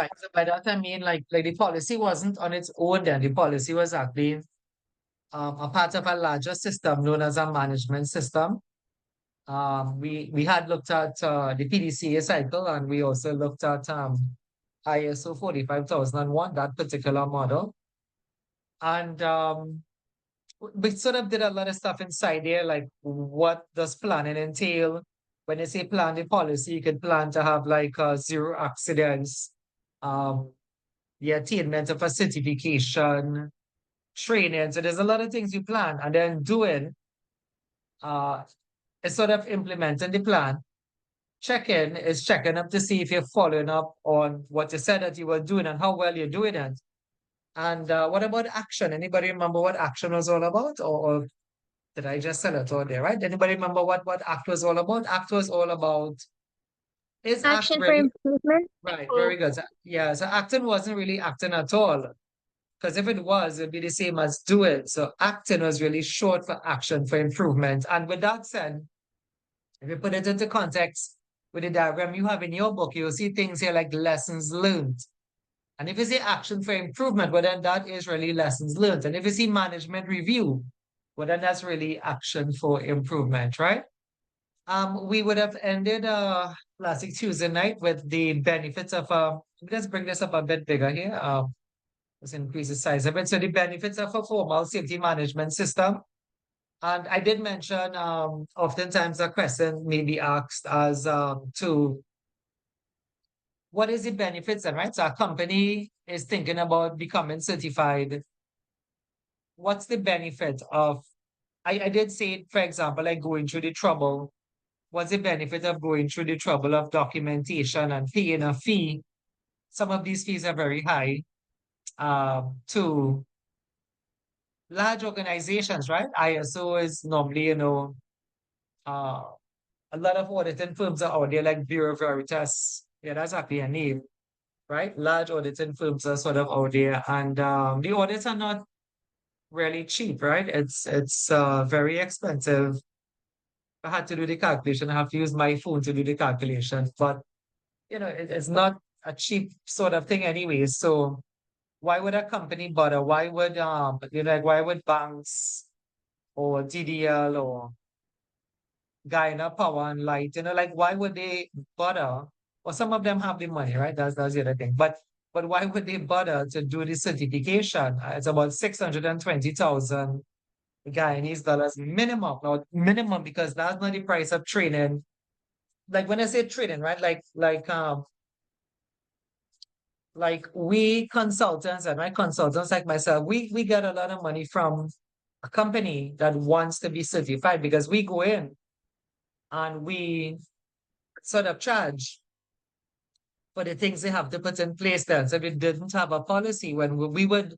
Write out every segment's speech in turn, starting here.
Right. So by that I mean like the policy wasn't on its own then. The policy was actually a part of a larger system known as a management system. We had looked at the PDCA cycle, and we also looked at ISO 45001, that particular model. And we sort of did a lot of stuff inside there, like what does planning entail? When you say plan the policy, you could plan to have like zero accidents, um, the attainment of a certification, training. So there's a lot of things you plan, and then doing uh, is sort of implementing the plan. Check-in is checking up to see if you're following up on what you said that you were doing and how well you're doing it. And what about action? Anybody remember what action was all about? Or did I just sell it all there, right? Anybody remember what ACT was all about? ACT was all about, is ACT Action for really, improvement. right, Oh, very good. So, yeah, so acting wasn't really acting at all. Because if it was, it'd be the same as do it. So acting was really short for action for improvement. And with that said, if you put it into context with the diagram you have in your book, you'll see things here like lessons learned. And if you see action for improvement, well, then that is really lessons learned. And if you see management review, well, then that's really action for improvement, right? We would have ended last week Tuesday night with the benefits of let's bring this up a bit bigger here. Let's increase the size of it. So the benefits of a formal safety management system. And I did mention oftentimes a question may be asked as to what is the benefits, and right? So a company is thinking about becoming certified. What's the benefit of I did say, for example, like going through the trouble. What's the benefit of going through the trouble of documentation and paying a fee? Some of these fees are very high to large organizations, right? ISO is normally, uh, a lot of auditing firms are out there, like Bureau Veritas. Yeah, that's actually a name, right? Large auditing firms are sort of out there, and the audits are not really cheap, right? It's very expensive. I had to do the calculation. I have to use my phone to do the calculation, but it's not a cheap sort of thing anyway. So why would a company bother? Why would like why would banks or DDL or Guyana Power and Light, like why would they bother? Well, some of them have the money, right? That's the other thing. But why would they bother to do the certification? It's about 620,000 Guyanese dollars minimum. Now minimum because that's not the price of training. Like when I say training, right? Like we consultants and my consultants like myself, we get a lot of money from a company that wants to be certified because we go in and we sort of charge for the things they have to put in place then. So we didn't have a policy when we would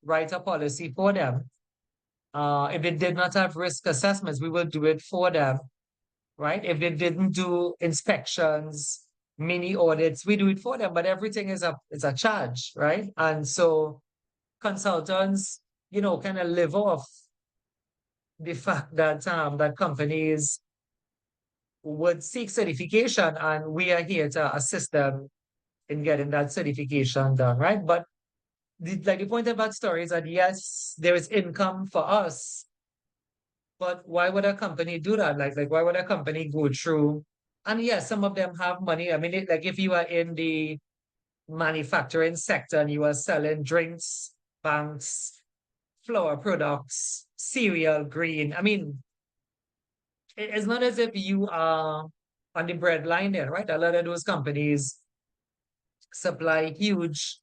write a policy for them. If they did not have risk assessments, we would do it for them, right? If they didn't do inspections, mini audits, we do it for them, but everything is a charge, right? And so consultants, kind of live off the fact that that companies would seek certification, and we are here to assist them in getting that certification done, right? But the point about story is that yes, there is income for us, but why would a company do that? Like why would a company go through? And yes, some of them have money. I mean, like if you are in the manufacturing sector and you are selling drinks, banks, flour products, cereal, grain. I mean, it's not as if you are on the bread line there, right? A lot of those companies supply huge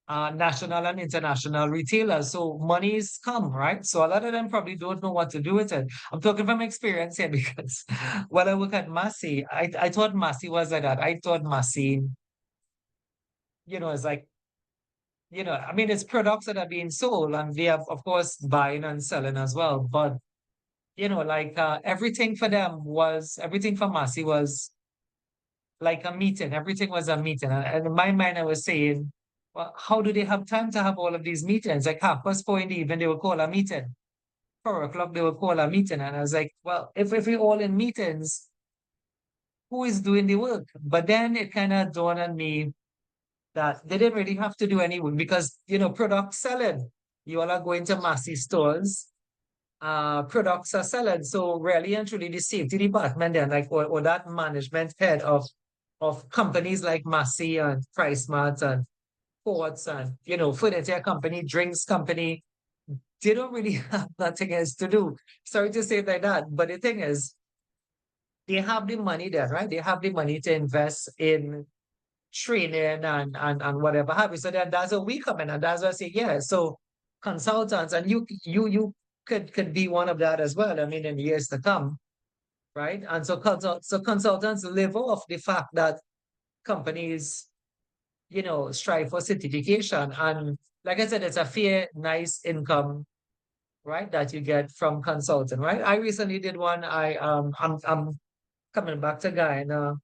national and international retailers. So money's come, right? So a lot of them probably don't know what to do with it. I'm talking from experience here because when I work at Massey, I thought Massey was like that. I thought Massey, is like, I mean, it's products that are being sold and they are, of course, buying and selling as well. But, like everything for Massey was like a meeting. Everything was a meeting. And in my mind, I was saying, well, how do they have time to have all of these meetings? Like 4:30 in the evening, they will call a meeting. 4 o'clock, they will call a meeting. And I was like, well, if we're all in meetings, who is doing the work? But then it kind of dawned on me, that they didn't really have to do any work because, product selling. You all are going to Massy stores, products are selling. So really and truly the safety department then, like, or that management head of companies like Massy and PriceSmart and Ports and, furniture company, drinks company, they don't really have nothing else to do. Sorry to say it like that, but the thing is, they have the money there, right? They have the money to invest in training and whatever have you. So then that's where we come in, and that's why I say, yeah. So consultants, and you could be one of that as well. I mean, in years to come, right? And so consultants live off the fact that companies, strive for certification. And like I said, it's a fair, nice income, right, that you get from consulting, right? I recently did one. I'm coming back to Guyana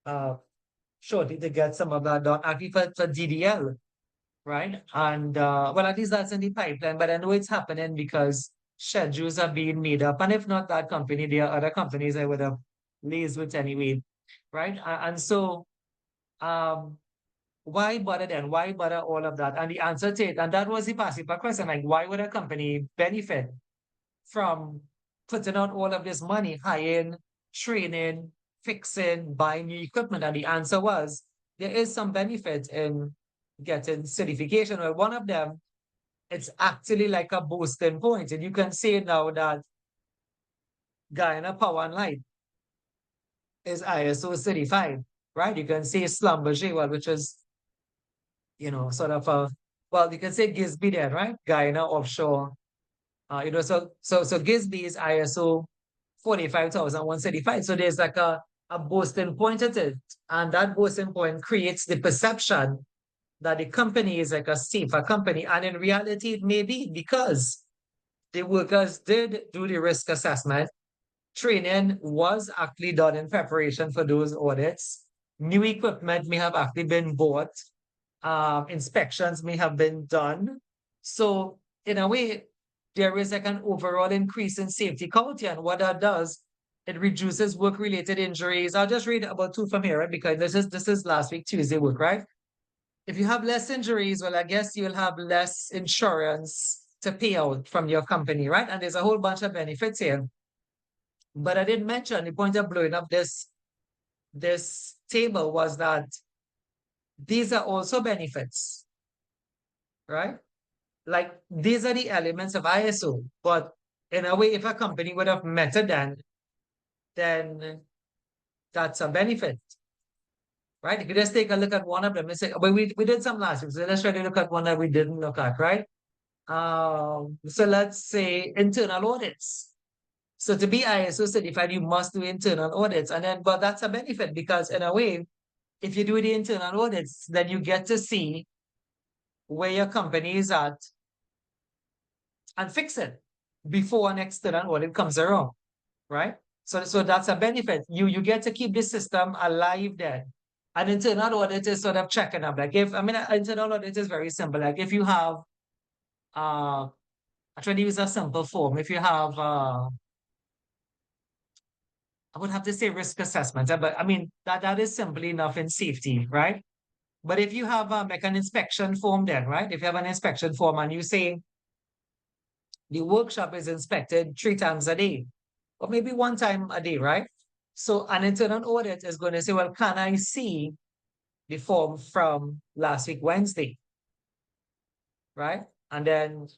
uh shortly to get some of that done, actually for DDL, right? And well, at least that's in the pipeline, but I know it's happening because schedules are being made up. And if not that company, there are other companies I would have liaised with anyway, right? And so um why bother then? Why bother all of that? And the answer to it, and that was the passive question, like, why would a company benefit from putting out all of this money, hiring, training, fixing, buying new equipment? And the answer was there is some benefit in getting certification. Well, one of them, it's actually like a boosting point. And you can say now that Guyana Power and Light is ISO certified, right? You can say Schlumberger, well, which is, sort of a, well, you can say Gisby then, right? Guyana Offshore. So Gisby is ISO 45,135. So there's like a boosting point at it. And that boosting point creates the perception that the company is like a safer company. And in reality, it may be because the workers did do the risk assessment. Training was actually done in preparation for those audits. New equipment may have actually been bought. Inspections may have been done. So in a way, there is like an overall increase in safety culture. And what that does, it reduces work-related injuries. I'll just read about two from here, right? Because this is last week, Tuesday work, right? If you have less injuries, well, I guess you'll have less insurance to pay out from your company, right? And there's a whole bunch of benefits here. But I didn't mention the point of blowing up this table was that these are also benefits, right? Like these are the elements of ISO, but in a way, if a company would have met it then that's a benefit, right? If you just take a look at one of them and say, but we did some last week, so let's try to look at one that we didn't look at, right? So let's say internal audits. So to be ISO certified, you must do internal audits. And then, but that's a benefit because in a way, if you do the internal audits, then you get to see where your company is at and fix it before an external audit comes around, right? So that's a benefit. You get to keep the system alive then. An internal audit is sort of checking up. Like if, I mean, an internal audit is very simple. Like if you have, I try to use a simple form. If you have, I would have to say risk assessment, but I mean, that is simple enough in safety, right? But if you have like an inspection form then, right? If you have an inspection form and you say the workshop is inspected 3 times a day, or maybe 1 time a day, right? So an internal audit is going to say, well, can I see the form from last week, Wednesday, right? And then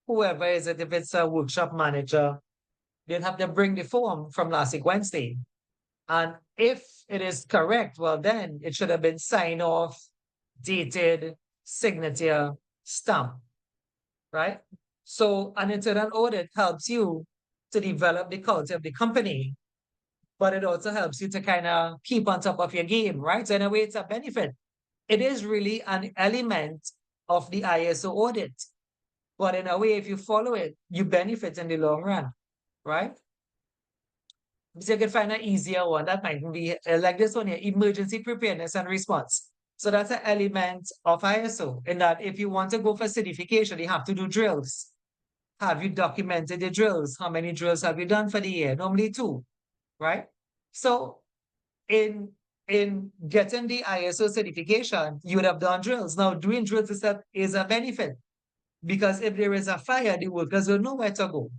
whoever is it, if it's a workshop manager, they'll have to bring the form from last week, Wednesday. And if it is correct, well, then it should have been signed off, dated, signature, stamp, right? So an internal audit helps you to develop the culture of the company, but it also helps you to kind of keep on top of your game, right? So in a way, it's a benefit. It is really an element of the ISO audit, but in a way, if you follow it, you benefit in the long run, right? So you can find an easier one that might be like this one here, emergency preparedness and response. So that's an element of ISO in that if you want to go for certification, you have to do drills. Have you documented the drills? How many drills have you done for the year? Normally 2, right? So in in getting the ISO certification, you would have done drills. Now, doing drills is a benefit because if there is a fire, the workers will know where to go.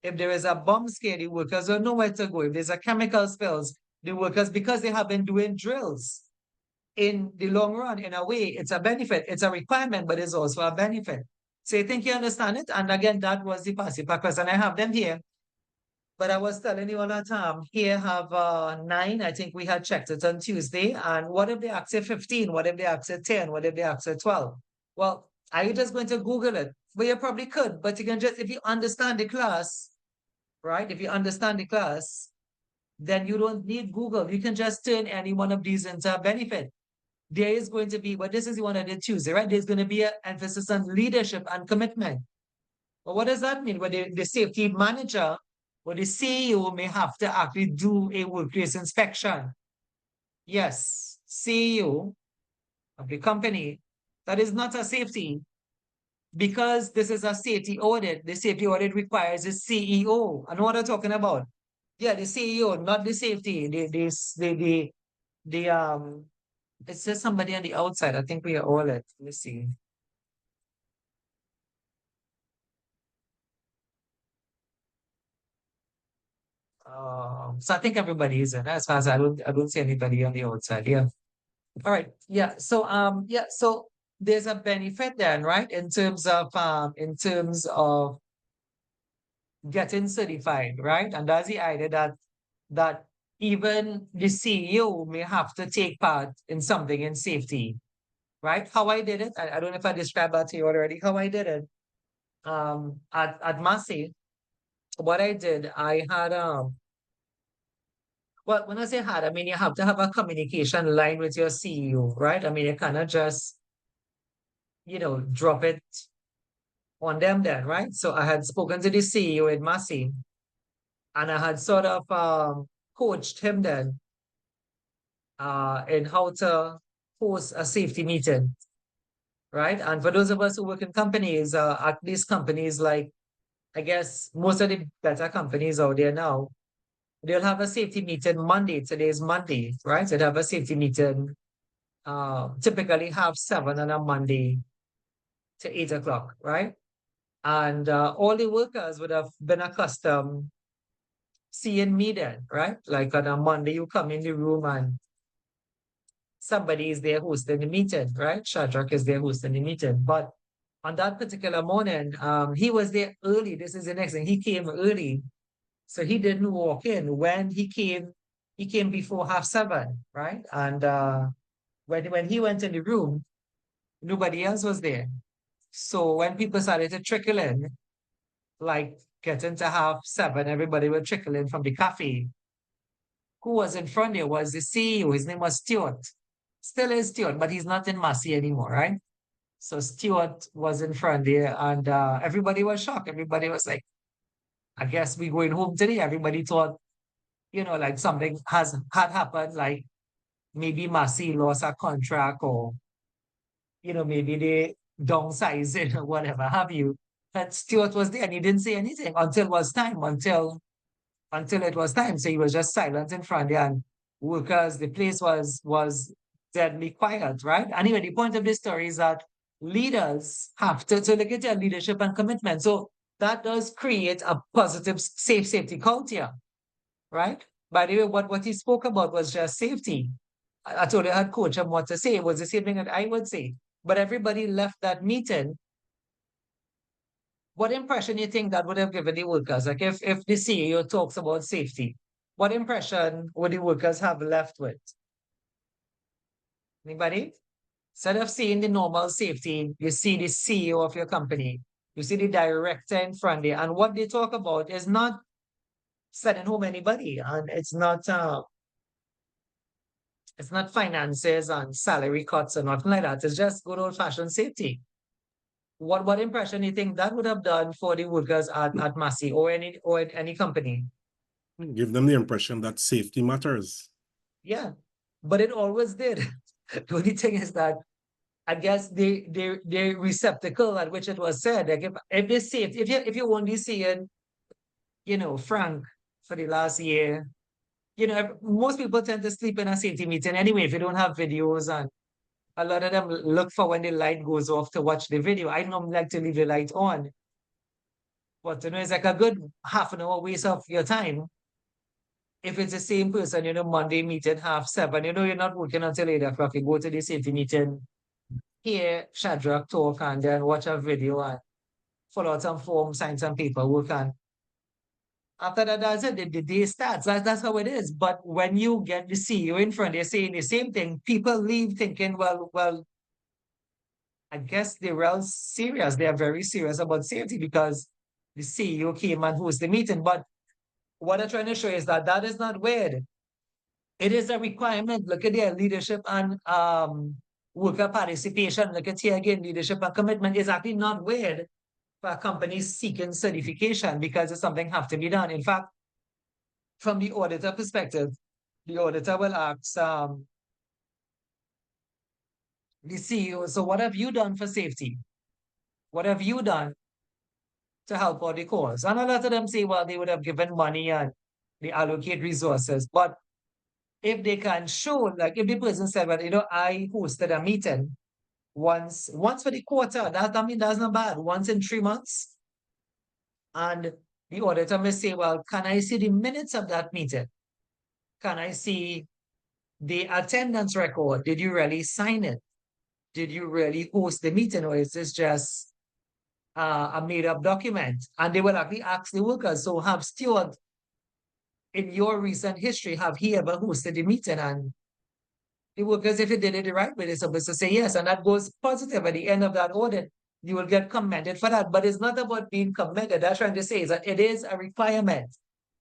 If there is a bomb scare, the workers will know where to go. If there's a chemical spills, the workers, because they have been doing drills in the long run, in a way, it's a benefit. It's a requirement, but it's also a benefit. So I think you understand it. And again, that was the passive packers, and I have them here. But I was telling you all that here have 9. I think we had checked it on Tuesday. And what if they ask you 15? What if they ask you 10? What if they ask you 12? Well, are you just going to Google it? Well, you probably could, but you can just, if you understand the class, right? If you understand the class, then you don't need Google. You can just turn any one of these into a benefit. There is going to be, but this is the one I did Tuesday, right? There's going to be an emphasis on leadership and commitment. But what does that mean? Well, the safety manager or the CEO may have to actually do a workplace inspection. Yes, CEO of the company, that is not a safety because this is a safety audit. The safety audit requires a CEO. I know what I'm talking about. Yeah, the CEO, not the safety. The it says somebody on the outside. I think we are all at. Let's see. So I think everybody is in as far as I don't see anybody on the outside. Yeah. All right. Yeah. So yeah, so there's a benefit then, right? In terms of getting certified, right? And that's the idea that even the CEO may have to take part in something in safety, right? How I did it, I don't know if I described that to you already. How I did it, at Massey, what I did, I had well, when I say had, I mean you have to have a communication line with your CEO, right? I mean you cannot just, drop it on them then, right? So I had spoken to the CEO at Massey and I had sort of coached him then in how to host a safety meeting, right? And for those of us who work in companies, at least companies like, I guess most of the better companies out there now, they'll have a safety meeting Monday. Today's Monday, right? So they have a safety meeting typically half 7 on a Monday to 8 o'clock, right? And all the workers would have been accustomed seeing me then, right? Like on a Monday, you come in the room and somebody is there hosting the meeting, right? Shadrach is there hosting the meeting. But on that particular morning, he was there early. This is the next thing. He came early. So he didn't walk in. When he came before half 7, right? And when he went in the room, nobody else was there. So when people started to trickle in, like getting to half 7, everybody would trickle in from the cafe. Who was in front there was the CEO. His name was Stuart. Still is Stuart, but he's not in Massey anymore, right? So Stuart was in front there, and everybody was shocked. Everybody was like, I guess we going home today. Everybody thought, like something had happened, like maybe Massey lost a contract or, maybe they downsizing or whatever have you. But Stuart was there and he didn't say anything until it was time, until it was time. So he was just silent in front there and workers, the place was deadly quiet, right? Anyway, the point of this story is that leaders have to look at their leadership and commitment. So that does create a positive, safe safety culture, right? By the way, what he spoke about was just safety. I told you I had coached him what to say. It was the same thing that I would say. But everybody left that meeting. What impression do you think that would have given the workers? Like if the CEO talks about safety, what impression would the workers have left with? Anybody? Instead of seeing the normal safety, you see the CEO of your company, you see the director in front there, and what they talk about is not sending home anybody, and it's not finances and salary cuts or nothing like that. It's just good old fashioned safety. What impression do you think that would have done for the workers at Massey or any company? Give them the impression that safety matters. Yeah, but it always did. The only thing is that I guess the receptacle at which it was said, like if they say if you only seeing, Frank for the last year, most people tend to sleep in a safety meeting anyway if you don't have videos, and a lot of them look for when the light goes off to watch the video. I normally like to leave the light on. But it's like a good half an hour waste of your time. If it's the same person, Monday meeting 7:30, you're not working until 8 o'clock. You go to the safety meeting, hear Shadrach talk, and then watch a video and fill out some form, sign some paperwork, and after that, that's it. The day starts. That's how it is. But when you get the CEO in front, they're saying the same thing. People leave thinking, well, I guess they're real serious. They are very serious about safety because the CEO came and hosted the meeting. But what I'm trying to show is that that is not weird. It is a requirement. Look at their leadership and worker participation. Look at here again, leadership and commitment is actually not weird for companies seeking certification because it's something have to be done. In fact, from the auditor perspective, the auditor will ask the CEO, so what have you done for safety? What have you done to help out the cause? And a lot of them say, well, they would have given money and they allocate resources. But if they can show, like if the person said, well, I hosted a meeting once for the quarter, I mean, that's not bad. Once in 3 months. And the auditor may say, well, can I see the minutes of that meeting? Can I see the attendance record? Did you really sign it? Did you really host the meeting, or is this just a made-up document? And they will actually ask the workers, so have Stuart, in your recent history, have he ever hosted the meeting? And the workers, if you did it the right way, they're supposed to say yes, and that goes positive at the end of that audit. You will get commended for that, but it's not about being commended. That's trying to say is that it is a requirement.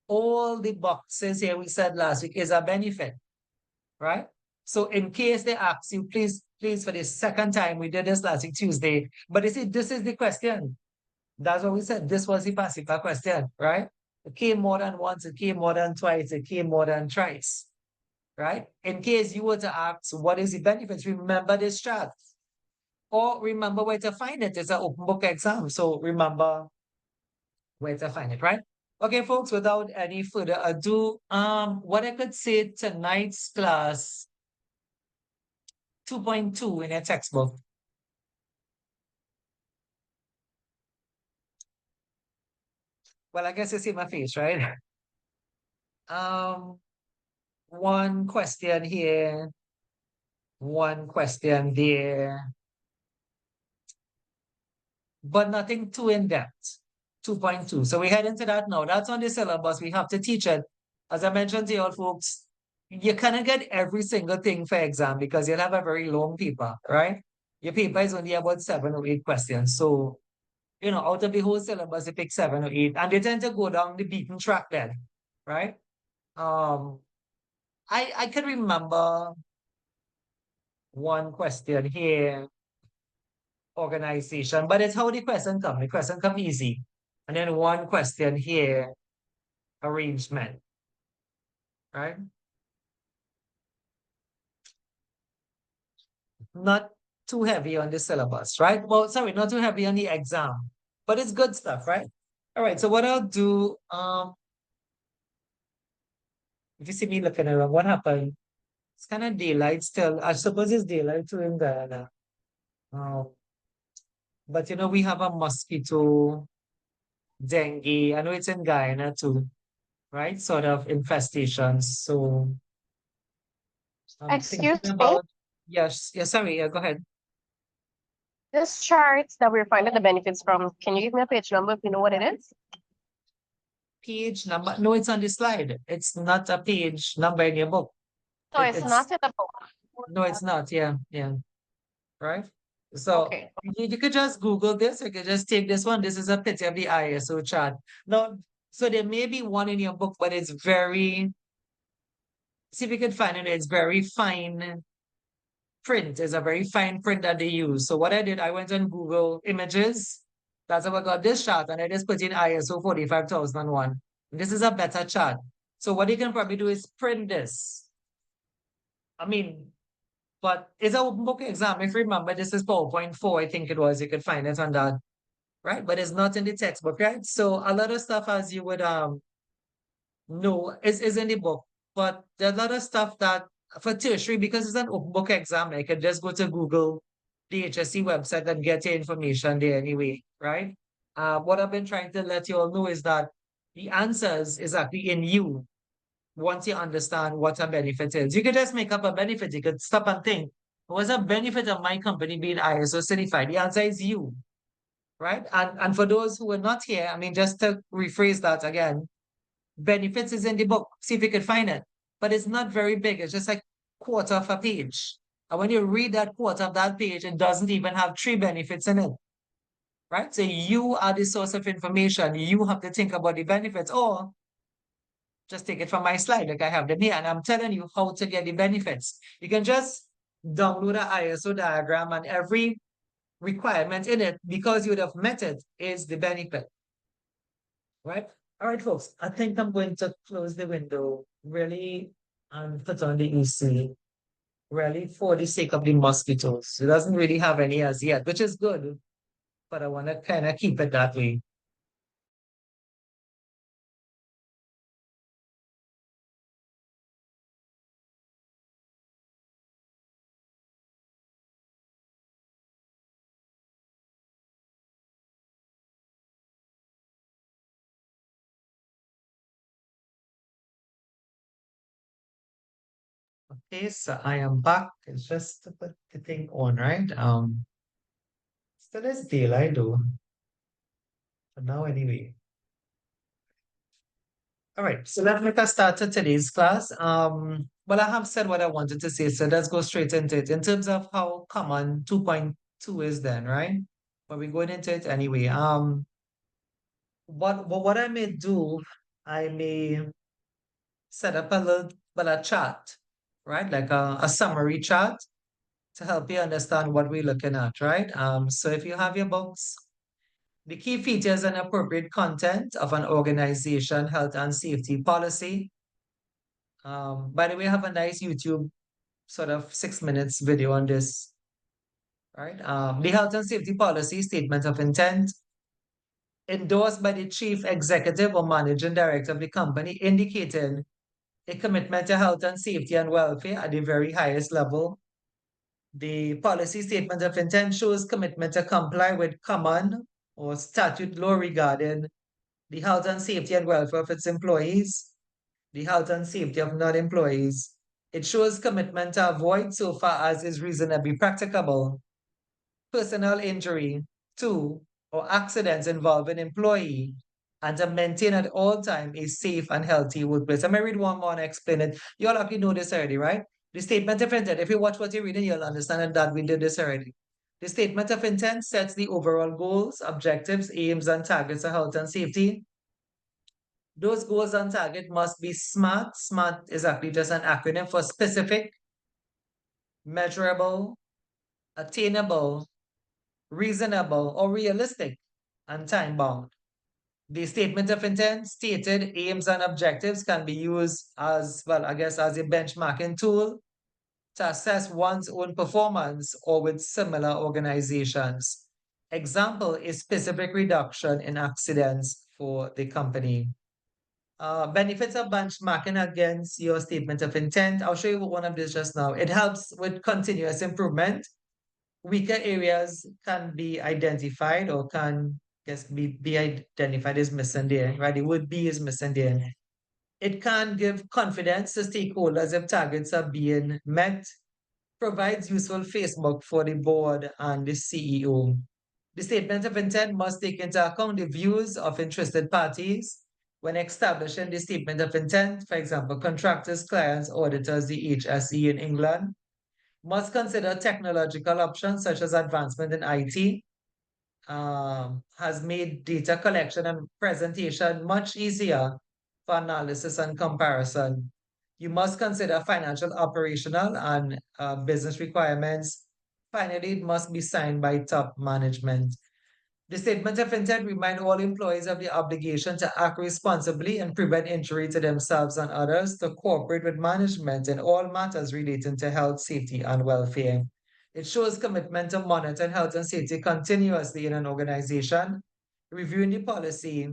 All the boxes here we said last week is a benefit, right? So in case they ask you, please, for the second time, we did this last week, Tuesday, but you see, this is the question. That's what we said. This was the pacifier question, right? It came more than once, it came more than twice, it came more than thrice, right? In case you were to ask, what is the benefits? Remember this chart. Or remember where to find it. It's an open book exam. So remember where to find it, right? Okay, folks, without any further ado, what I could say tonight's class 2.2 in a textbook. Well, I guess you see my face, right? One question here, one question there, but nothing too in-depth. 2.2. So we head into that now. That's on the syllabus. We have to teach it. As I mentioned to you all folks, you cannot get every single thing for exam because you'll have a very long paper, right? Your paper is only about 7 or 8 questions. So, out of the whole syllabus, you pick 7 or 8, and they tend to go down the beaten track then, right? I can remember one question here, organization, but it's how the question come. The question come easy. And then one question here, arrangement, right? Not too heavy on the syllabus, right? Well, sorry, not too heavy on the exam, but it's good stuff, right? All right, so what I'll do, if you see me looking around, what happened? It's kind of daylight still. I suppose it's daylight too in Guyana. But we have a mosquito, dengue. I know it's in Guyana too, right? Sort of infestations. So I'm Excuse thinking me, about, yes, sorry, go ahead. this chart that we're finding the benefits from, can you give me a page number if you know what it is? Page number? No, it's on the slide. It's not a page number in your book. So it's not in the book. No, it's not. Yeah. Right? So Okay. you could just Google this. You could just take this one. This is a picture of the ISO chart. Now, so there may be one in your book, but it's very, see if you can find it. It's very fine print. It's a very fine print that they use. So what I did, I went on Google Images. That's how I got this chart, and I just put in ISO 45001. This is a better chart. So what you can probably do is print this. I mean, but it's an open book exam. If you remember, this is PowerPoint 4, I think it was. You could find it on that, right? But it's not in the textbook, right? So a lot of stuff, as you would know, is in the book. But there's a lot of stuff that for tertiary, because it's an open book exam, I can just go to Google, the HSC website, and get your information there anyway, right? What I've been trying to let you all know is that the answers is actually in you once you understand what a benefit is. You could just make up a benefit. You could stop and think, what's a benefit of my company being ISO certified? The answer is you, right? And for those who are not here, I mean, just to rephrase that again, benefits is in the book. See if you can find it. But it's not very big. It's just like quarter of a page. And when you read that quarter of that page, it doesn't even have three benefits in it. Right? So you are the source of information. You have to think about the benefits. Or just take it from my slide, like I have them here, and I'm telling you how to get the benefits. You can just download an ISO diagram, and every requirement in it, because you would have met it, is the benefit. Right? All right, folks, I think I'm going to close the window really and put on the AC, really for the sake of the mosquitoes. It doesn't really have any as yet, which is good, but I want to kind of keep it that way. Okay, so I am back. It's just to put the thing on, right? Still is daylight though. For now anyway. All right, so let's make a start to today's class. Well, I have said what I wanted to say, so let's go straight into it. In terms of how common 2.2 is then, right? But we're going into it anyway. What I may do, I may set up a little but a chart, right? Like a summary chart to help you understand what we're looking at, right? So if you have your books, the key features and appropriate content of an organization health and safety policy. By the way, I have a nice YouTube sort of 6 minutes video on this, right? The health and safety policy statement of intent endorsed by the chief executive or managing director of the company, indicating a commitment to health and safety and welfare at the very highest level. The policy statement of intent shows commitment to comply with common or statute law regarding the health and safety and welfare of its employees, the health and safety of non-employees. It shows commitment to avoid, so far as is reasonably practicable, personal injury to or accidents involving employee, and to maintain at all time a safe and healthy workplace. I'm going to read one more and explain it. You all already know this already, right? The statement of intent, if you watch what you're reading, you'll understand that we did this already. The statement of intent sets the overall goals, objectives, aims, and targets of health and safety. Those goals and target must be SMART. SMART is actually just an acronym for specific, measurable, attainable, reasonable, or realistic, and time-bound. The statement of intent stated aims and objectives can be used as, well, I guess, as a benchmarking tool to assess one's own performance or with similar organizations. Example is specific reduction in accidents for the company. Benefits of benchmarking against your statement of intent. I'll show you one of these just now. It helps with continuous improvement. Weaker areas can be identified or can be identified as missing there, right? The word B is missing there. It can give confidence to stakeholders if targets are being met, provides useful Facebook for the board and the CEO. The statement of intent must take into account the views of interested parties when establishing the statement of intent. For example, contractors, clients, auditors, the HSE in England must consider technological options such as advancement in IT, has made data collection and presentation much easier for analysis and comparison. You must consider financial, operational, and business requirements. Finally, it must be signed by top management. The statement of intent remind all employees of the obligation to act responsibly and prevent injury to themselves and others, to cooperate with management in all matters relating to health, safety, and welfare. It shows commitment to monitor health and safety continuously in an organization, reviewing the policy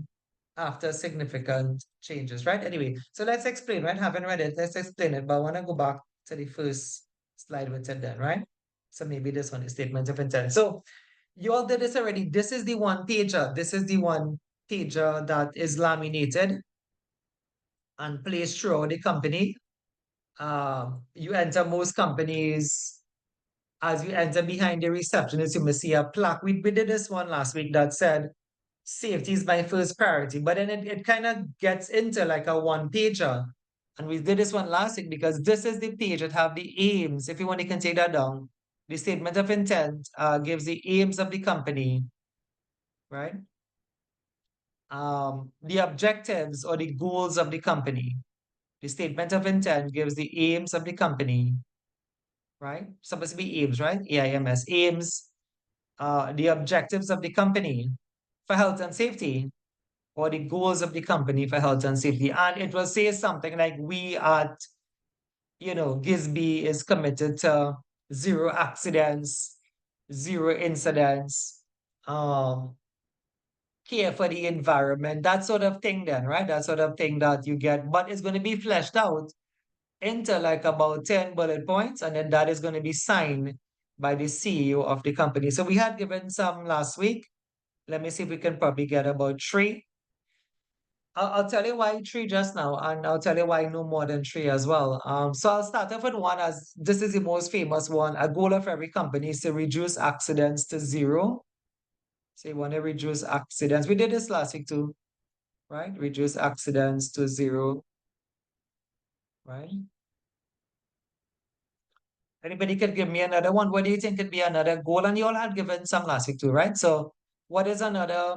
after significant changes, right? Anyway, so let's explain, right? Haven't read it, let's explain it, but I want to go back to the first slide with it then, right? So maybe this one is statement of intent. So you all did this already. This is the one pager. This is the one pager that is laminated and placed throughout the company. You enter most companies, as you enter behind the receptionist, you may see a plaque. We did this one last week that said, safety is my first priority, but then it kind of gets into like a one pager. And we did this one last week because this is the page that have the aims. If you want, you can take that down. The statement of intent gives the aims of the company, right? The objectives or the goals of the company. The statement of intent gives the aims of the company, right? Supposed to be aims, right? AIMS, aims, the objectives of the company for health and safety, or the goals of the company for health and safety. And it will say something like, we at, Gisby is committed to zero accidents, zero incidents, care for the environment, that sort of thing then, right? That sort of thing that you get, but it's going to be fleshed out into like about 10 bullet points, and then that is going to be signed by the CEO of the company. So we had given some last week. Let me see if we can probably get about three. I'll tell you why three just now, and I'll tell you why no more than three as well. So I'll start off with one, as this is the most famous one. A goal of every company is to reduce accidents to zero. So you want to reduce accidents. We did this last week too, right? Reduce accidents to zero, right? Anybody can give me another one. What do you think could be another goal? And you all had given some last week too, right? So what is another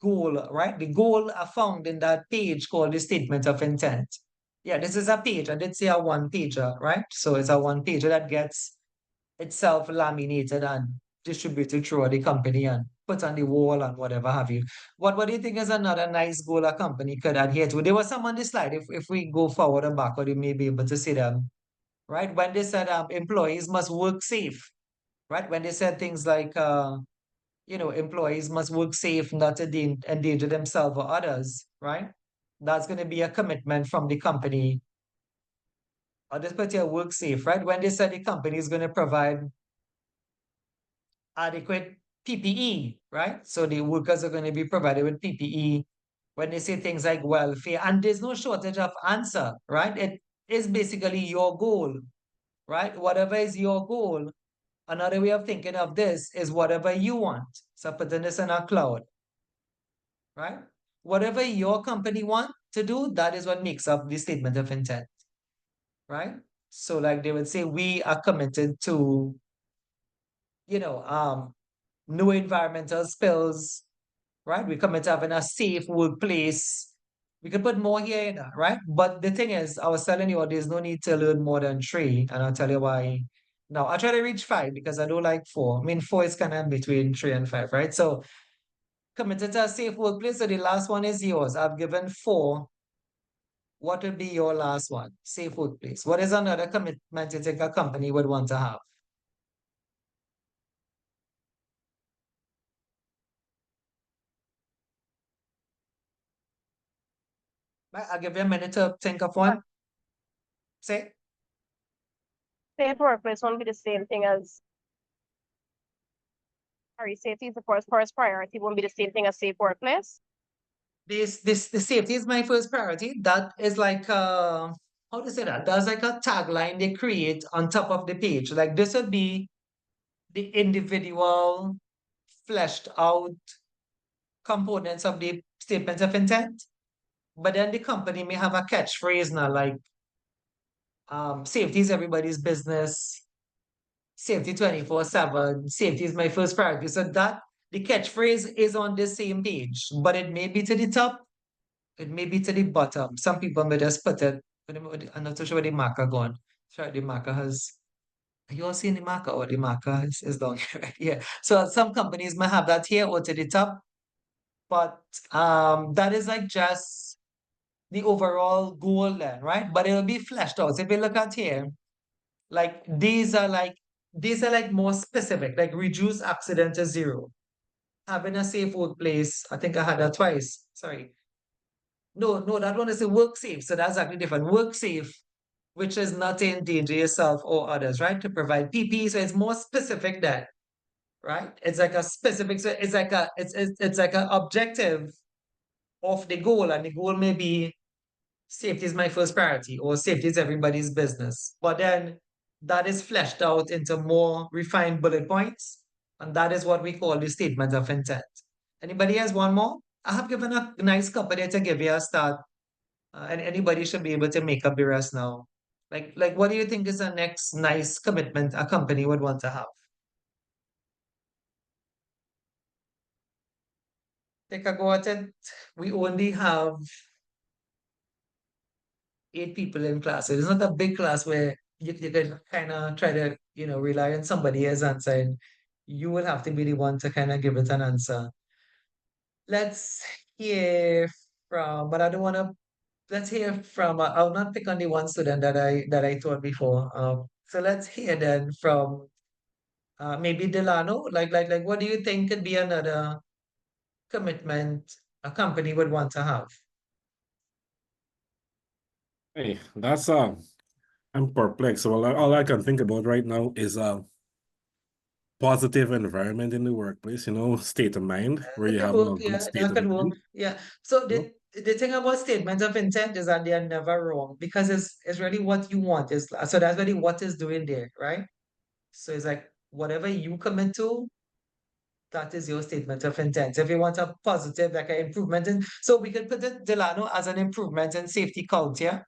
goal, right? The goal are found in that page called the statement of intent. Yeah, this is a page. I did say a one pager, right? So it's a one pager that gets itself laminated and distributed through the company and put on the wall and whatever have you. What do you think is another nice goal a company could adhere to? There was some on this slide. If we go forward and backward, you may be able to see them, right? When they said employees must work safe, right? When they said things like employees must work safe, not to endanger themselves or others, right? That's going to be a commitment from the company. Or this particular work safe, right? When they said the company is going to provide adequate PPE, right? So the workers are going to be provided with PPE. When they say things like welfare, and there's no shortage of answer, right? It is basically your goal, right? Whatever is your goal, another way of thinking of this is whatever you want. So putting this in a cloud, right? Whatever your company want to do, that is what makes up the statement of intent, right? So like they would say, we are committed to, no environmental spills, right? We're committed to having a safe workplace. We could put more here, right? But the thing is, I was telling you, there's no need to learn more than three, and I'll tell you why. Now, I try to reach five because I don't like four. I mean, four is kind of between three and five, right? So committed to a safe workplace. So the last one is yours. I've given four. What would be your last one? Safe workplace. What is another commitment you think a company would want to have? Right, I'll give you a minute to think of one. Say. Safe workplace won't be the same thing as, sorry, safety is the first priority, won't be the same thing as safe workplace. The safety is my first priority. That is like how to say that? That's like a tagline they create on top of the page. Like this would be the individual fleshed out components of the statement of intent. But then the company may have a catchphrase now, like safety is everybody's business, safety 24/7, safety is my first priority. So that the catchphrase is on the same page, but it may be to the top, it may be to the bottom. Some people may just put it, I'm not too sure where the marker gone. Sorry, the marker has, are you all seeing the marker, or the marker is down here, right? Yeah. So some companies may have that here or to the top, but that is like just the overall goal then, right? But it'll be fleshed out. So if you look at here, like these are like more specific, like reduce accident to zero. Having a safe workplace, I think I had that twice. Sorry. No, that one is a work safe. So that's actually different. Work safe, which is not to endanger yourself or others, right? To provide PPE. So it's more specific than, right? It's like a specific, so it's like it's like an objective of the goal, and the goal may be safety is my first priority, or safety is everybody's business. But then that is fleshed out into more refined bullet points, and that is what we call the statement of intent. Anybody has one more? I have given a nice couple there to give you a start, and anybody should be able to make up the rest now. What do you think is the next nice commitment a company would want to have? Take a go at it. We only have 8 people in class. So it's not a big class where you can kind of try to, rely on somebody else's answer. And you will have to be the one to kind of give it an answer. Let's hear from, but I don't want to, let's hear from, I'll not pick on the one student that I taught before. So let's hear then from maybe Delano. What do you think could be another commitment a company would want to have? Hey, that's I'm perplexed. So all I can think about right now is positive environment in the workplace, state of mind where That you could have work, a good yeah, state that of could work. mind. Yeah. So You know? the thing about statements of intent is that they are never wrong, because it's really what you want. So that's really what is doing there, right? So it's like whatever you commit to, that is your statement of intent. If you want a positive, like an improvement in, so we could put it, Delano, as an improvement in safety culture.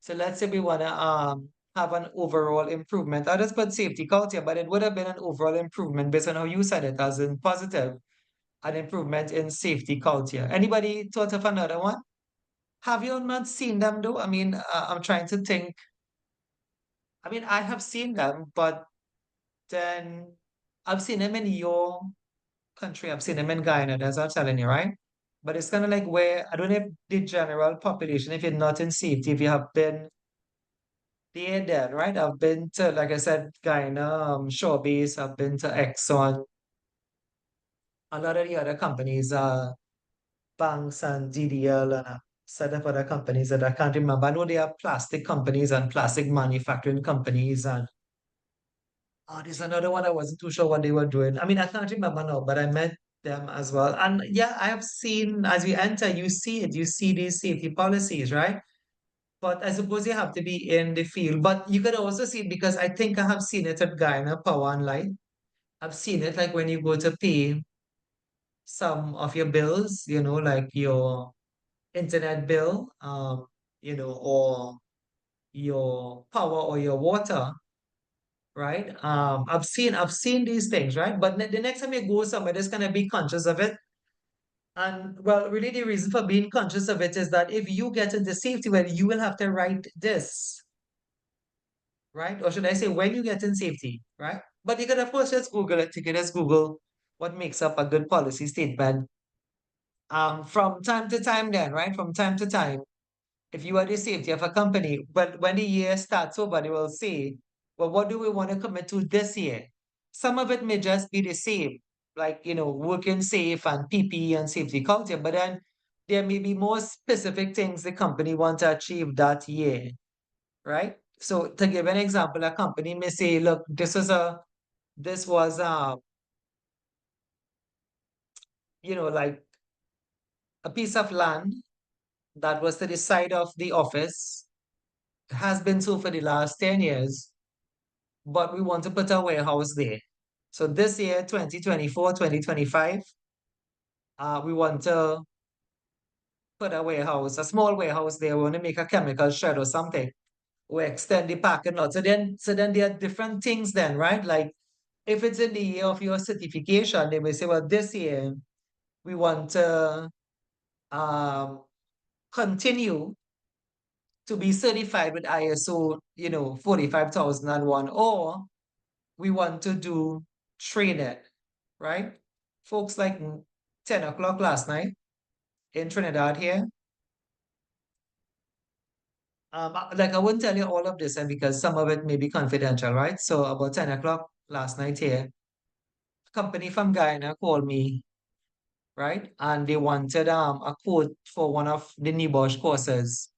So let's say we want to have an overall improvement. I just put safety culture, but it would have been an overall improvement based on how you said it, as in positive, an improvement in safety culture. Anybody thought of another one? Have you not seen them though? I mean, I'm trying to think. I mean, I have seen them, but then I've seen them in your country. I've seen them in Guyana, that's what I'm telling you, right? But it's kind of like where, I don't know if the general population, if you're not in safety, if you have been there, then, right? I've been to, like I said, Guyana, Shore Base, I've been to Exxon, a lot of the other companies, banks and DDL and a set of other companies that I can't remember. I know they are plastic companies and plastic manufacturing companies, and there's another one I wasn't too sure what they were doing. I mean, I can't remember now, but I met them as well. And yeah, I have seen, as you enter, you see it, you see these safety policies, right? But I suppose you have to be in the field. But you could also see it, because I think I have seen it at Guyana Power and Light. I've seen it like when you go to pay some of your bills, like your internet bill, or your power or your water, right? I've seen these things, right? But the next time you go somewhere, just kind of be conscious of it. And well, really the reason for being conscious of it is that if you get into safety, well, you will have to write this, right? Or should I say when you get in safety, right? But you can of course just Google it. You can just Google what makes up a good policy statement. From time to time then, right? From time to time, if you are the safety of a company, but when the year starts over, they will say, well, what do we want to commit to this year? Some of it may just be the same, like, working safe and PPE and safety culture, but then there may be more specific things the company want to achieve that year, right? So to give an example, a company may say, look, this was, like a piece of land that was to the side of the office, has been so for the last 10 years, but we want to put a warehouse there. So this year, 2024, 2025, we want to put a warehouse, a small warehouse there. We want to make a chemical shed or something. We extend the parking lot. So then there are different things then, right? Like if it's in the year of your certification, they may say, well, this year we want to um, continue to be certified with ISO, 45001, or we want to do training, right? Folks like 10 o'clock last night in Trinidad here. Like I wouldn't tell you all of this because some of it may be confidential, right? So about 10 o'clock last night here, a company from Guyana called me right? And they wanted a quote for one of the NEBOSH courses.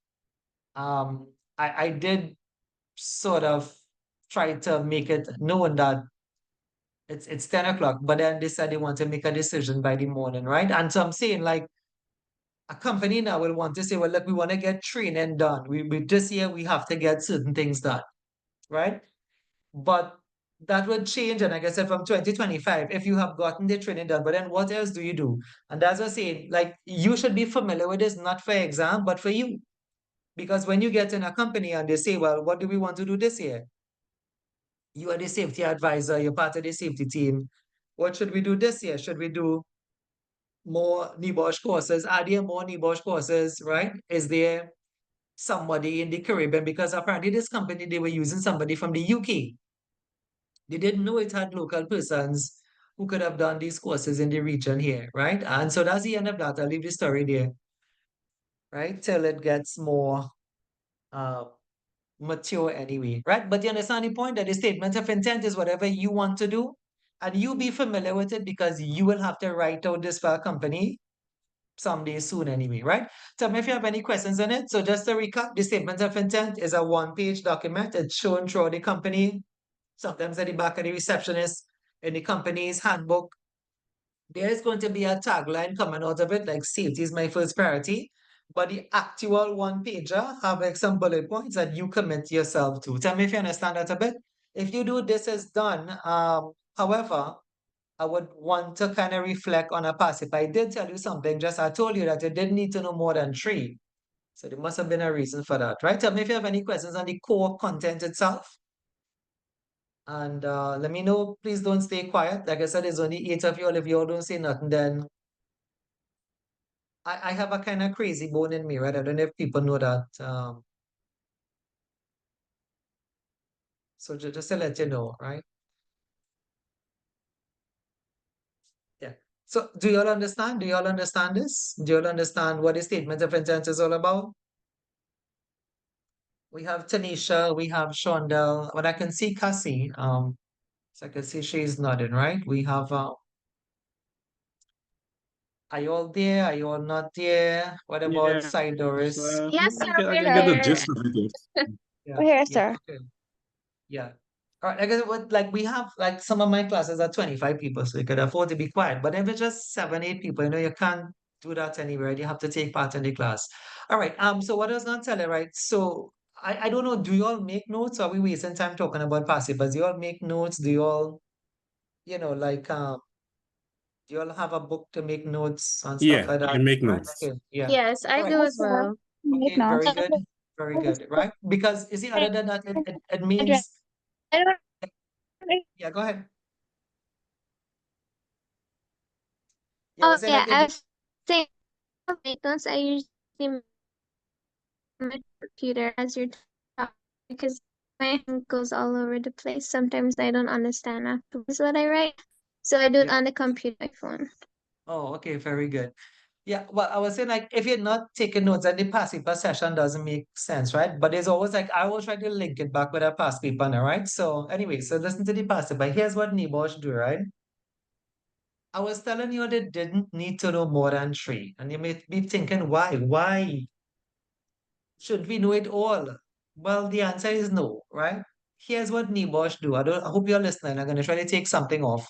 I did sort of try to make it known that it's 10 o'clock, but then they said they want to make a decision by the morning, right? And so I'm saying, like, a company now will want to say, well, look, we want to get training done. We this year we have to get certain things done, right? But that would change, and like I said, from 2025, if you have gotten the training done, but then what else do you do? And that's what I'm saying, like, you should be familiar with this, not for exam, but for you. Because when you get in a company and they say, well, what do we want to do this year? You are the safety advisor, you're part of the safety team. What should we do this year? Should we do more NEBOSH courses? Are there more NEBOSH courses, right? Is there somebody in the Caribbean? Because apparently this company, they were using somebody from the UK. They didn't know it had local persons who could have done these courses in the region here, right? And so that's the end of that. I'll leave the story there, right? Till it gets more uh, mature anyway, right? But you understand the point that the statement of intent is whatever you want to do, and you be familiar with it because you will have to write out this for a company someday soon anyway, right? Tell me if you have any questions on it. So just to recap, the statement of intent is a one-page document. It's shown throughout the company, sometimes at the back of the receptionist in the company's handbook. There's going to be a tagline coming out of it, like safety is my first priority. But the actual one pager have like some bullet points that you commit yourself to. Tell me if you understand that a bit. If you do, this is done. However, I would want to kind of reflect on a pass. If I did tell you something, just I told you that you didn't need to know more than three. So there must have been a reason for that, right? Tell me if you have any questions on the core content itself. And let me know, please don't stay quiet. Like I said, there's only 8 of you all. If you all don't say nothing, then I have a kind of crazy bone in me, right? I don't know if people know that. So just to let you know, right? Yeah. So do you all understand? Do you all understand this? Do you all understand what the statement of intent is all about? We have Tanisha, we have Shondell, but I can see Cassie. So I can see she's nodding, right? We have are you all there? Are you all not there? What about Yeah, Side Doris? Yes, sir, I we're get the here. gist of it. Yes. Yeah, We're here, yeah, sir. okay. Yeah. All right, I guess what like we have like some of my classes are 25 people, so you could afford to be quiet. But if it's just 7, 8 people, you know, you can't do that anywhere. You have to take part in the class. All right. So what I was gonna tell you, right? So I don't know, do you all make notes? Or are we wasting time talking about passive? But do you all make notes? Do you all, like do you all have a book to make notes and stuff Yeah, like I that? make Right? notes. Okay. Yeah. Yes, I All right. do Yes, as sir. well. Make Okay, very notes. good. Very good. Right? Because you see, other than that, it I don't- means I don't- yeah, go ahead. Yeah, I Oh was saying yeah, like I it was saying notes. I usually make my computer as you're talking because my hand goes all over the place. Sometimes I don't understand afterwards what I write, so I do it yeah. on the computer, my phone. Oh, okay, very good. Yeah, well, I was saying like if you're not taking notes, then the past paper session doesn't make sense, right? But there's always like I always try to link it back with a past paper now, right? So anyway, so listen to the past paper. Here's what NEBOSH do, right? I was telling you they didn't need to know more than three. And you may be thinking, why? Why should we know it all? Well, the answer is no, right? Here's what NEBOSH do. I hope you're listening. I'm gonna try to take something off.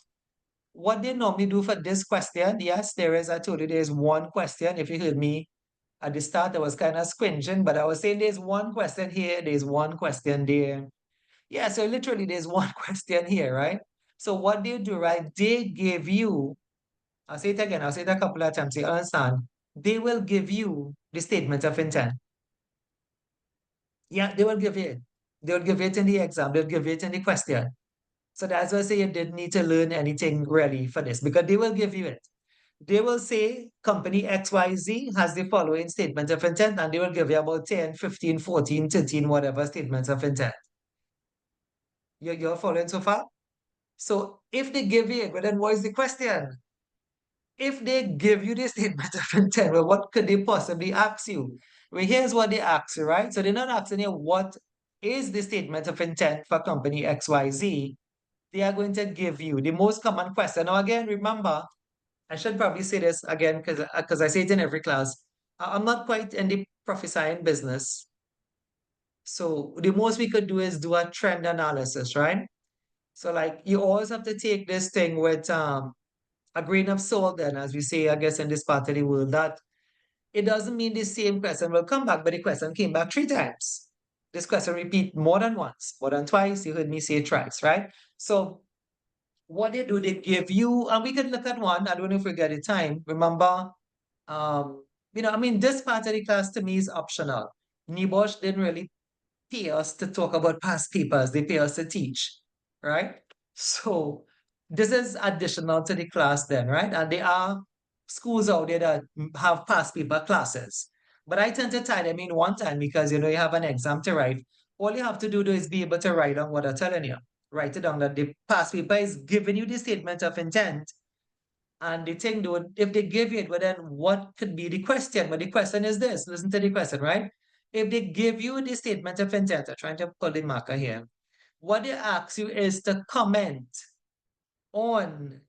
What they normally do for this question, yes, I told you there's one question. If you heard me at the start, I was kind of squinching, but I was saying there's one question here, there's one question there. Yeah, so literally there's one question here, right? So what they do, right? They give you, I'll say it again, I'll say it a couple of times, you understand? They will give you the statement of intent. Yeah, they will give you it. They'll give it in the exam, they'll give it in the question. So that's why I say you didn't need to learn anything really for this because they will give you it. They will say company XYZ has the following statement of intent, and they will give you about 10, 15, 14, 13, whatever statements of intent. You're following so far? So if they give you it, well, then what is the question? If they give you the statement of intent, well, what could they possibly ask you? Well, here's what they ask you, right? So they're not asking you what is the statement of intent for company XYZ. They are going to give you the most common question. Now, again, remember, I should probably say this again because I say it in every class. I'm not quite in the prophesying business. So the most we could do is do a trend analysis, right? So like you always have to take this thing with a grain of salt then, as we say, I guess, in this part of the world, that it doesn't mean the same question will come back, but the question came back 3 times. This question repeat more than once, more than twice. You heard me say twice, right? So what they do, they give you, and we can look at one. I don't know if we get the time. Remember, I mean, this part of the class to me is optional. Nibosh didn't really pay us to talk about past papers. They pay us to teach, right? So this is additional to the class then, right? And there are schools out there that have past paper classes. But I tend to tie them in one time because, you have an exam to write. All you have to do is be able to write down what I'm telling you. Write it down that the past paper is giving you the statement of intent. And the thing, though, if they give you it, well, then what could be the question? Well, the question is this. Listen to the question, right? If they give you the statement of intent, I'm trying to pull the marker here. What they ask you is to comment on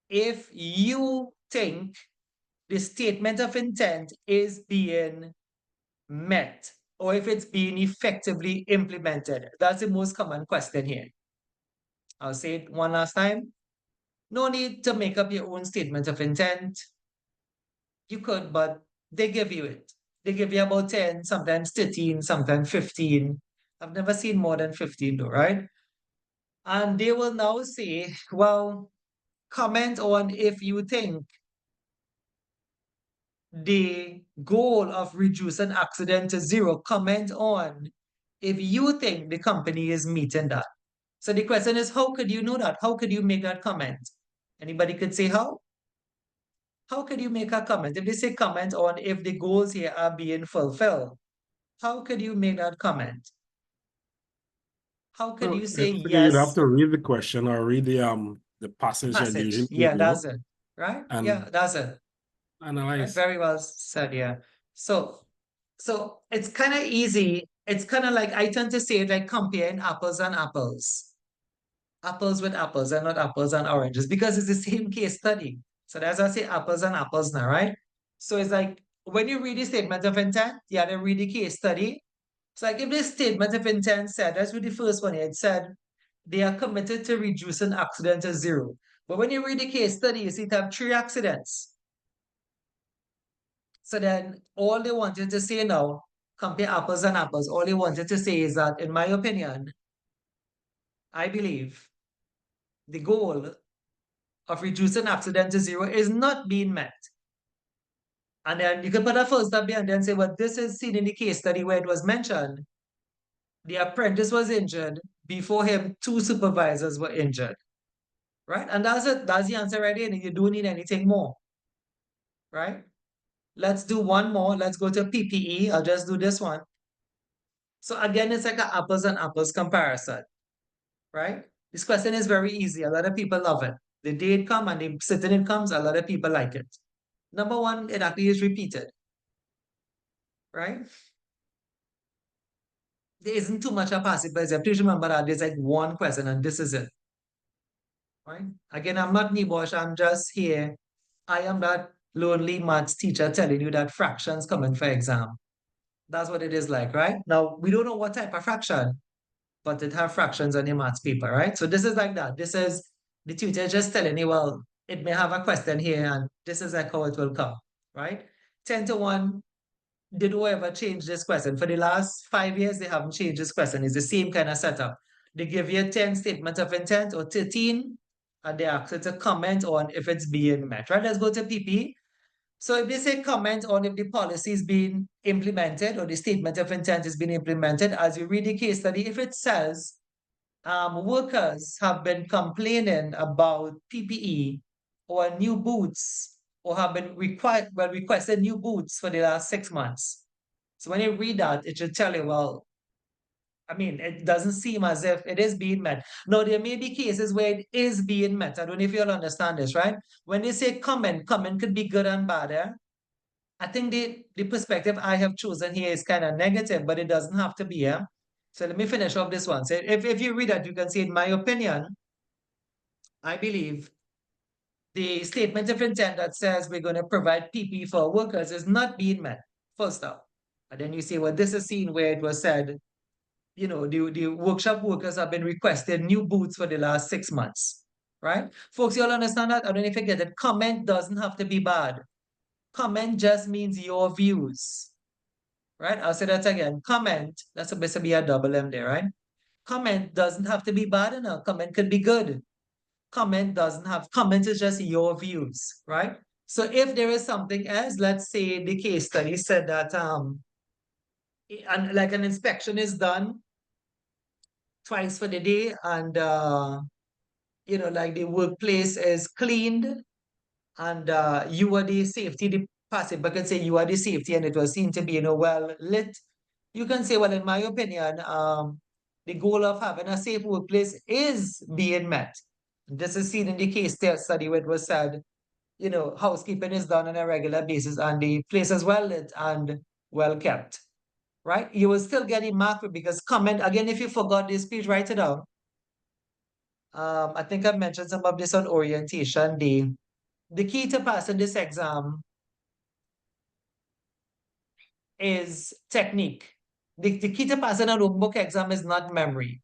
if you think the statement of intent is being met or if it's being effectively implemented. That's the most common question here. I'll say it one last time. No need to make up your own statement of intent. You could, but they give you it. They give you about 10, sometimes 13, sometimes 15. I've never seen more than 15 though, right? And they will now say, well, comment on if you think the goal of reducing accident to zero. Comment on if you think the company is meeting that. So the question is, how could you know that? How could you make that comment? Anybody could say how? How could you make a comment? If they say comment on if the goals here are being fulfilled, how could you make that comment? How could Well, you I say think you'd have yes? to read the question or read the passage that Passage. you Yeah, that's it. Right? Yeah, and that's it. Right? analyze. Very well said. Yeah. So it's kind of easy. It's kind of like I tend to say it like comparing apples and apples, apples with apples, and not apples and oranges, because it's the same case study. So that's why I say apples and apples now, right? So it's like when you read the statement of intent, you have to read the case study. So like if this statement of intent said, that's with the first one, it said they are committed to reducing accidents to zero. But when you read the case study, you see it have 3 accidents. So then all they wanted to say now, compare apples and apples, all they wanted to say is that, in my opinion, I believe the goal of reducing accident to zero is not being met. And then you can put a full stop there and then say, well, this is seen in the case study where it was mentioned. The apprentice was injured. Before him, 2 supervisors were injured. Right? And that's it. That's the answer right there. And you don't need anything more. Right? Let's do one more. Let's go to PPE. I'll just do this one. So again, it's like an apples and apples comparison. Right? This question is very easy. A lot of people love it. The day it comes and the sitting it comes, a lot of people like it. Number one, it actually is repeated. Right? There isn't too much of passive bias. Please remember that there's like one question and this is it. Right? Again, I'm not Nibosh. I'm just here. I am that lonely maths teacher telling you that fractions coming for exam. That's what it is like, right? Now, we don't know what type of fraction, but it have fractions on your maths paper, right? So this is like that. This is the tutor just telling you, well, it may have a question here and this is like how it will come, right? 10 to 1, did whoever change this question? For the last 5 years, they haven't changed this question. It's the same kind of setup. They give you 10 statements of intent or 13, and they ask you to comment on if it's being met, right? Let's go to PP. So if they say comment on if the policy is being implemented or the statement of intent is being implemented, as you read the case study, if it says workers have been complaining about PPE or new boots or have been requested new boots for the last 6 months. So when you read that, it should tell you, well, I mean, it doesn't seem as if it is being met. Now, there may be cases where it is being met. I don't know if you'll understand this, right? When they say comment could be good and bad. I think the perspective I have chosen here is kind of negative, but it doesn't have to be. Yeah. So let me finish off this one. So if you read that, you can see, in my opinion, I believe the statement of intent that says we're going to provide PPE for workers is not being met, full stop. And then you say, well, this is seen where it was said, the workshop workers have been requesting new boots for the last 6 months, right? Folks, you all understand that? I don't know if you get it. Comment doesn't have to be bad. Comment just means your views, right? I'll say that again. Comment, that's supposed to be a double M there, right? Comment doesn't have to be bad enough. Comment could be good. Comment is just your views, right? So if there is something else, let's say the case study said that and like an inspection is done twice for the day, and like the workplace is cleaned, and you are the safety department, but can say you are the safety, and it was seen to be well lit. You can say, well, in my opinion, the goal of having a safe workplace is being met. This is seen in the case study where it was said, housekeeping is done on a regular basis and the place is well lit and well kept, right? You will still get a mark because comment, again, if you forgot this, please write it down. I think I've mentioned some of this on orientation day. The key to passing this exam is technique. The key to passing an open book exam is not memory.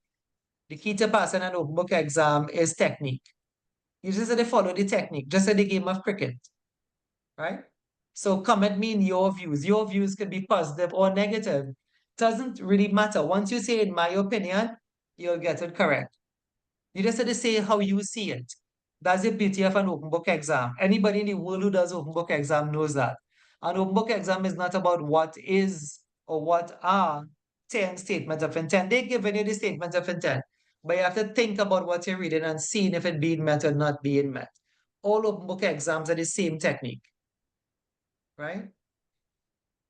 The key to passing an open book exam is technique. You just have to follow the technique, just like the game of cricket, right? So comment mean your views. Your views can be positive or negative. Doesn't really matter. Once you say, in my opinion, you'll get it correct. You just have to say how you see it. That's the beauty of an open book exam. Anybody in the world who does open book exam knows that. An open book exam is not about what is or what are 10 statements of intent. They're giving you the statements of intent, but you have to think about what you're reading and seeing if it's being met or not being met. All open book exams are the same technique, right?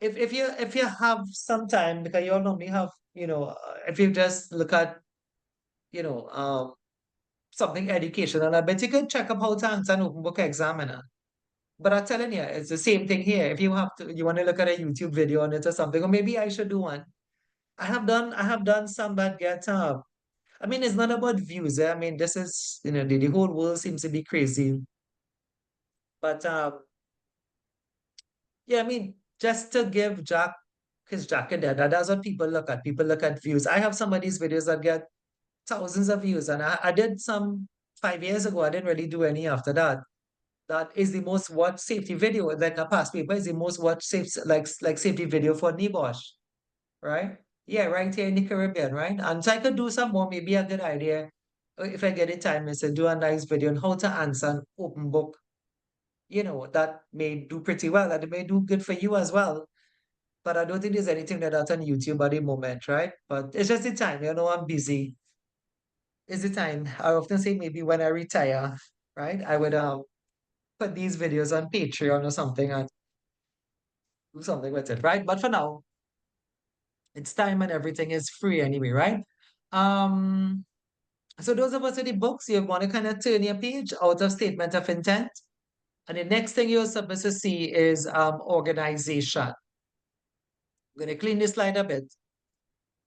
If you have some time, because you all normally have, if you just look at, something educational, I bet you could check up how to answer an open book examiner. But I'm telling you, it's the same thing here. If you want to look at a YouTube video on it or something, or maybe I should do one. I have done some that get I mean, it's not about views. I mean, this is, the whole world seems to be crazy. But yeah, I mean, just to give Jack his jacket there, that's what people look at. People look at views. I have some of these videos that get thousands of views, and I did some 5 years ago. I didn't really do any after that. That is the most watched safety video. Like a past paper is the most watched safety video for NEBOSH, right? Yeah, right here in the Caribbean, right? And so I could do some more, maybe a good idea. If I get the time, is to do a nice video on how to answer an open book. That may do pretty well. That may do good for you as well. But I don't think there's anything like that on YouTube at the moment, right? But it's just the time, I'm busy. It's the time. I often say maybe when I retire, right? I would put these videos on Patreon or something and do something with it, right? But for now, it's time and everything is free anyway, right? Um, so those of us with the books, you want to kind of turn your page out of statement of intent. And the next thing you're supposed to see is organization. I'm going to clean this slide a bit,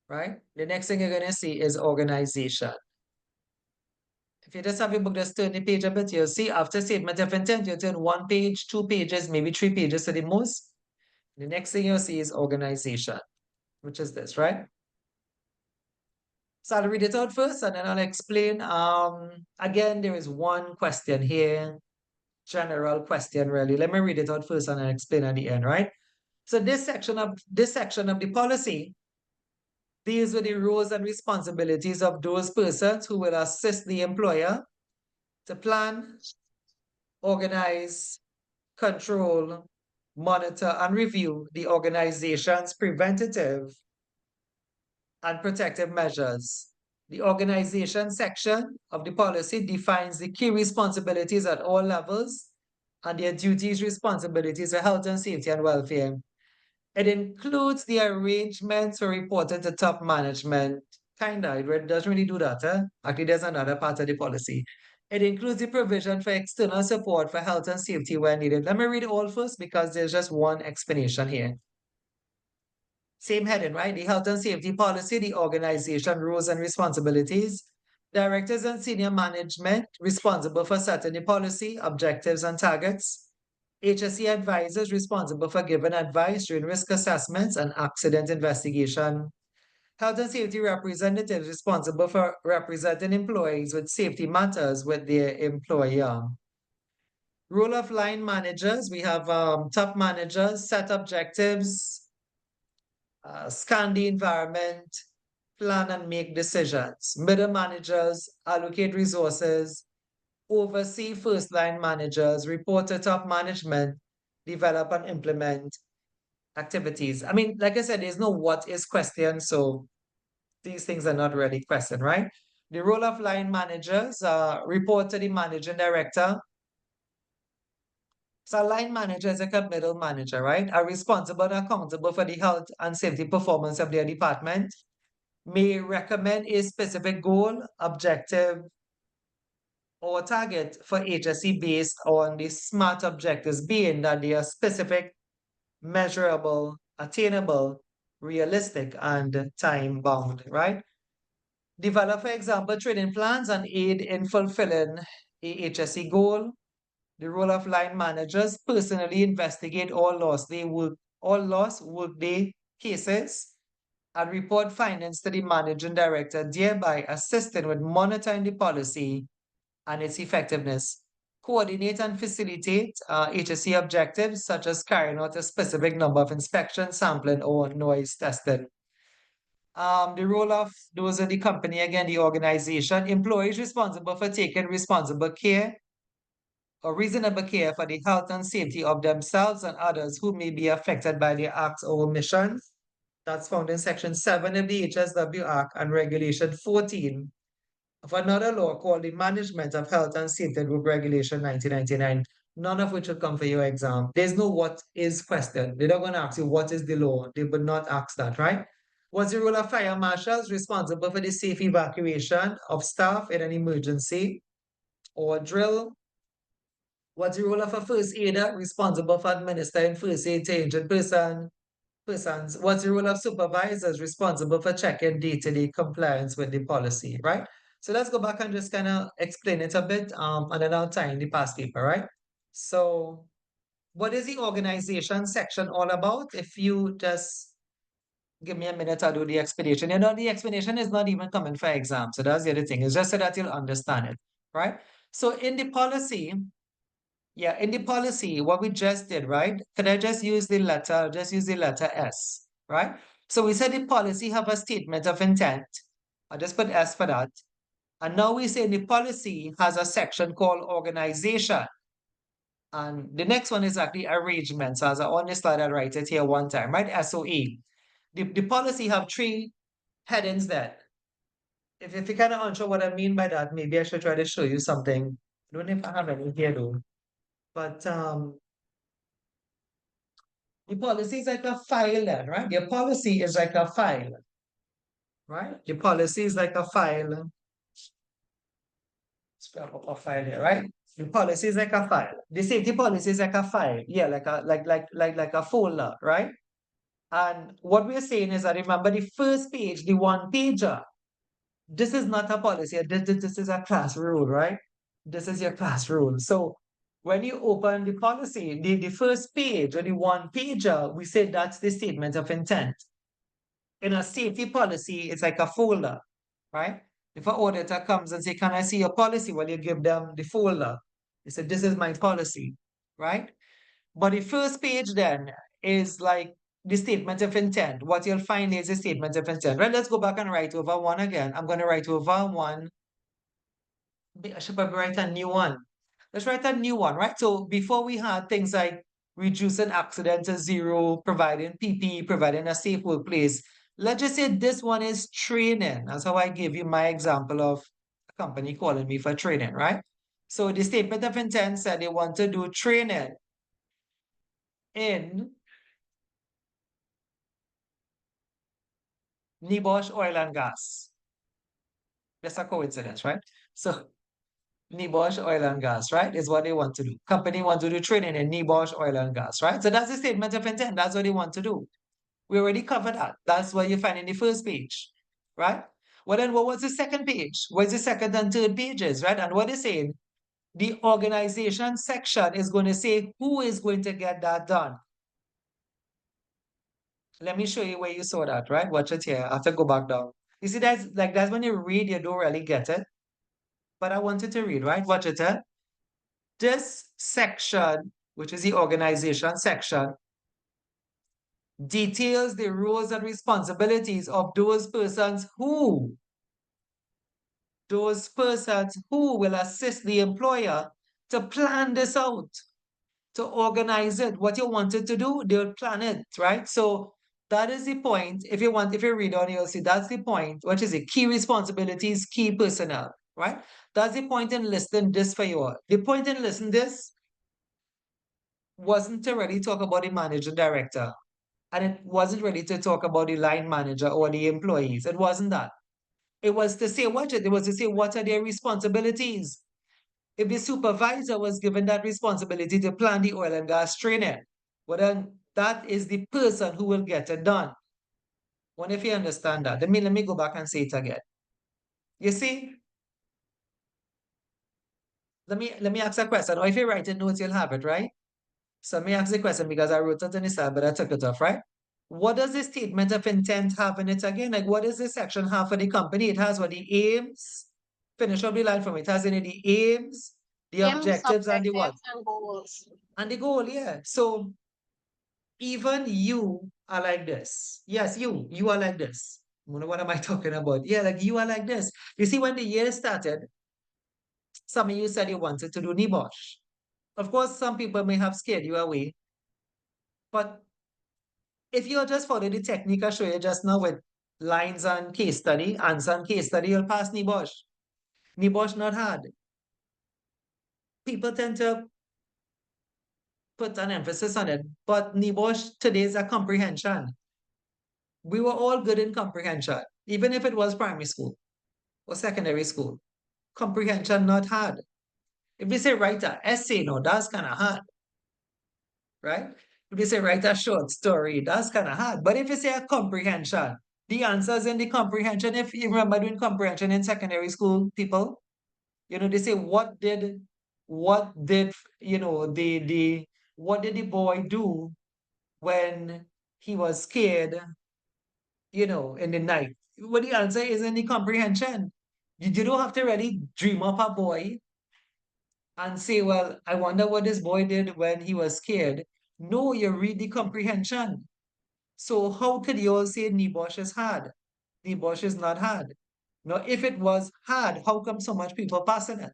right? The next thing you're going to see is organization. If you just have your book, just turn the page a bit, you'll see after statement of intent, you turn 1 page, 2 pages, maybe 3 pages to the most. The next thing you'll see is organization, which is this, right? So I'll read it out first and then I'll explain. Again, there is one question here, general question really. Let me read it out first and I'll explain at the end, right? So this section of the policy deals with the roles and responsibilities of those persons who will assist the employer to plan, organize, control, monitor, and review the organization's preventative and protective measures. The organization section of the policy defines the key responsibilities at all levels and their duties, responsibilities of health and safety and welfare. It includes the arrangements for reporting to top management. It doesn't really do that. Actually, there's another part of the policy. It includes the provision for external support for health and safety where needed. Let me read it all first because there's just one explanation here. Same heading, right? The health and safety policy, the organization roles and responsibilities, Directors and senior management responsible for setting the policy, objectives, and targets. HSE advisors responsible for giving advice during risk assessments and accident investigation. Health and safety representatives responsible for representing employees with safety matters with their employer. Role of line managers, we have top managers, set objectives, scan the environment, plan and make decisions. Middle managers allocate resources, oversee first line managers, report to top management, develop and implement activities. I mean, like I said, there's no what is question, so these things are not really questioned, right? The role of line managers report to the managing director. So a line manager is like a middle manager, right? Are responsible and accountable for the health and safety performance of their department, may recommend a specific goal, objective, or target for HSE based on the SMART objectives being that they are specific, measurable, attainable, realistic, and time-bound, right? Develop, for example, training plans and aid in fulfilling a HSE goal. The role of line managers personally investigate all lost workday cases and report findings to the managing director, thereby assisting with monitoring the policy and its effectiveness. Coordinate and facilitate HSE objectives, such as carrying out a specific number of inspections, sampling, or noise testing. The role of those in the company, again, the organization, employees responsible for taking responsible care or reasonable care for the health and safety of themselves and others who may be affected by their acts or omissions. That's found in Section 7 of the HSW Act and Regulation 14 of another law called the Management of Health and Safety Group Regulation 1999, none of which will come for your exam. There's no what is question. They're not going to ask you what is the law. They would not ask that, right? What's the role of fire marshals responsible for the safe evacuation of staff in an emergency or drill? What's the role of a first aider responsible for administering first aid to injured persons? What's the role of supervisors responsible for checking day-to-day compliance with the policy, right? So let's go back and just kind of explain it a bit, and then I'll tie in the past paper, right? So what is the organization section all about? If you just give me a minute, I'll do the explanation. You know, the explanation is not even coming for exam. So that's the other thing. It's just so that you'll understand it, right? So in the policy, what we just did, right? Could I just use the letter S, right? So we said the policy have a statement of intent. I'll just put S for that. And now we say the policy has a section called organization. And the next one is actually arrangements. As I on the slide, I'll write it here one time, right? SOE. The policy have three headings there. If you're kind of unsure what I mean by that, maybe I should try to show you something. I don't know if I have any here though. But the policy is like a file then, right? Your policy is like a file, right? Your policy is like a file. Let's grab up a file here, right? The policy is like a file. The safety policy is like a file. Yeah, like a folder, right? And what we're saying is that remember the first page, the one pager. This is not a policy. This is a class rule, right? This is your class rule. So when you open the policy, the first page or the one pager, we say that's the statement of intent. In a safety policy, it's like a folder, right? If an auditor comes and say, can I see your policy? Well, you give them the folder. You say, this is my policy, right? But the first page then is like the statement of intent. What you'll find is a statement of intent, right? Let's go back and write over one again. I'm going to write over one. I should probably write a new one. Let's write a new one, right? So before we had things like reducing accidents to zero, providing PPE, providing a safe workplace. Let's just say this one is training. That's how I gave you my example of a company calling me for training, right? So the statement of intent said they want to do training in Nibosh Oil and Gas. That's a coincidence, right? So Nibosh Oil and Gas, right? Is what they want to do. Company want to do training in Nibosh Oil and Gas, right? So that's the statement of intent. That's what they want to do. We already covered that. That's what you find in the first page, right? Well, then what was the second page? What's the second and third pages, right? And what is saying? The organization section is going to say who is going to get that done. Let me show you where you saw that, right? Watch it here. I have to go back down. You see, that's when you read, you don't really get it. But I want you to read, right? Watch it here. This section, which is the organization section, details the roles and responsibilities of those persons who will assist the employer to plan this out, to organize it. What you wanted to do, they'll plan it, right? So that is the point. If you read on, you'll see that's the point. What is it? Key responsibilities, key personnel, right? That's the point in listing this for you all. The point in listing this wasn't to really talk about the manager director. And it wasn't really to talk about the line manager or the employees. It wasn't that. It was to say it was to say what are their responsibilities. If the supervisor was given that responsibility to plan the oil and gas training, well then that is the person who will get it done. Wonder if you understand that. Let me go back and say it again. You see? Let me ask a question. Or if you write in notes, you'll have it, right? So let me ask the question because I wrote it on the side, but I took it off, right? What does the statement of intent have in it again? Like, what does this section have for the company? It has what the aims. Finish up the line from it. It has in it the aims, the objectives, and the what? And goals. And the goal, yeah. So even you are like this. Yes, you are like this. What am I talking about? Yeah, like you are like this. You see, when the year started, some of you said you wanted to do NIBOSH. Of course, some people may have scared you away. But if you just follow the technique I show you just now with lines and case study, answer and case study, you'll pass NIBOSH. NIBOSH not hard. People tend to put an emphasis on it, but NIBOSH today is a comprehension. We were all good in comprehension, even if it was primary school or secondary school. Comprehension not hard. If we say write an essay, no, that's kind of hard, right? If we say write a short story, that's kind of hard. But if you say a comprehension, the answers in the comprehension, if you remember doing comprehension in secondary school, people, they say what did what did the boy do when he was scared, in the night? Well, the answer is in the comprehension. You don't have to really dream up a boy and say, well, I wonder what this boy did when he was scared. No, you read the comprehension. So how could you all say NIBOSH is hard? NIBOSH is not hard. Now, if it was hard, how come so much people passing it?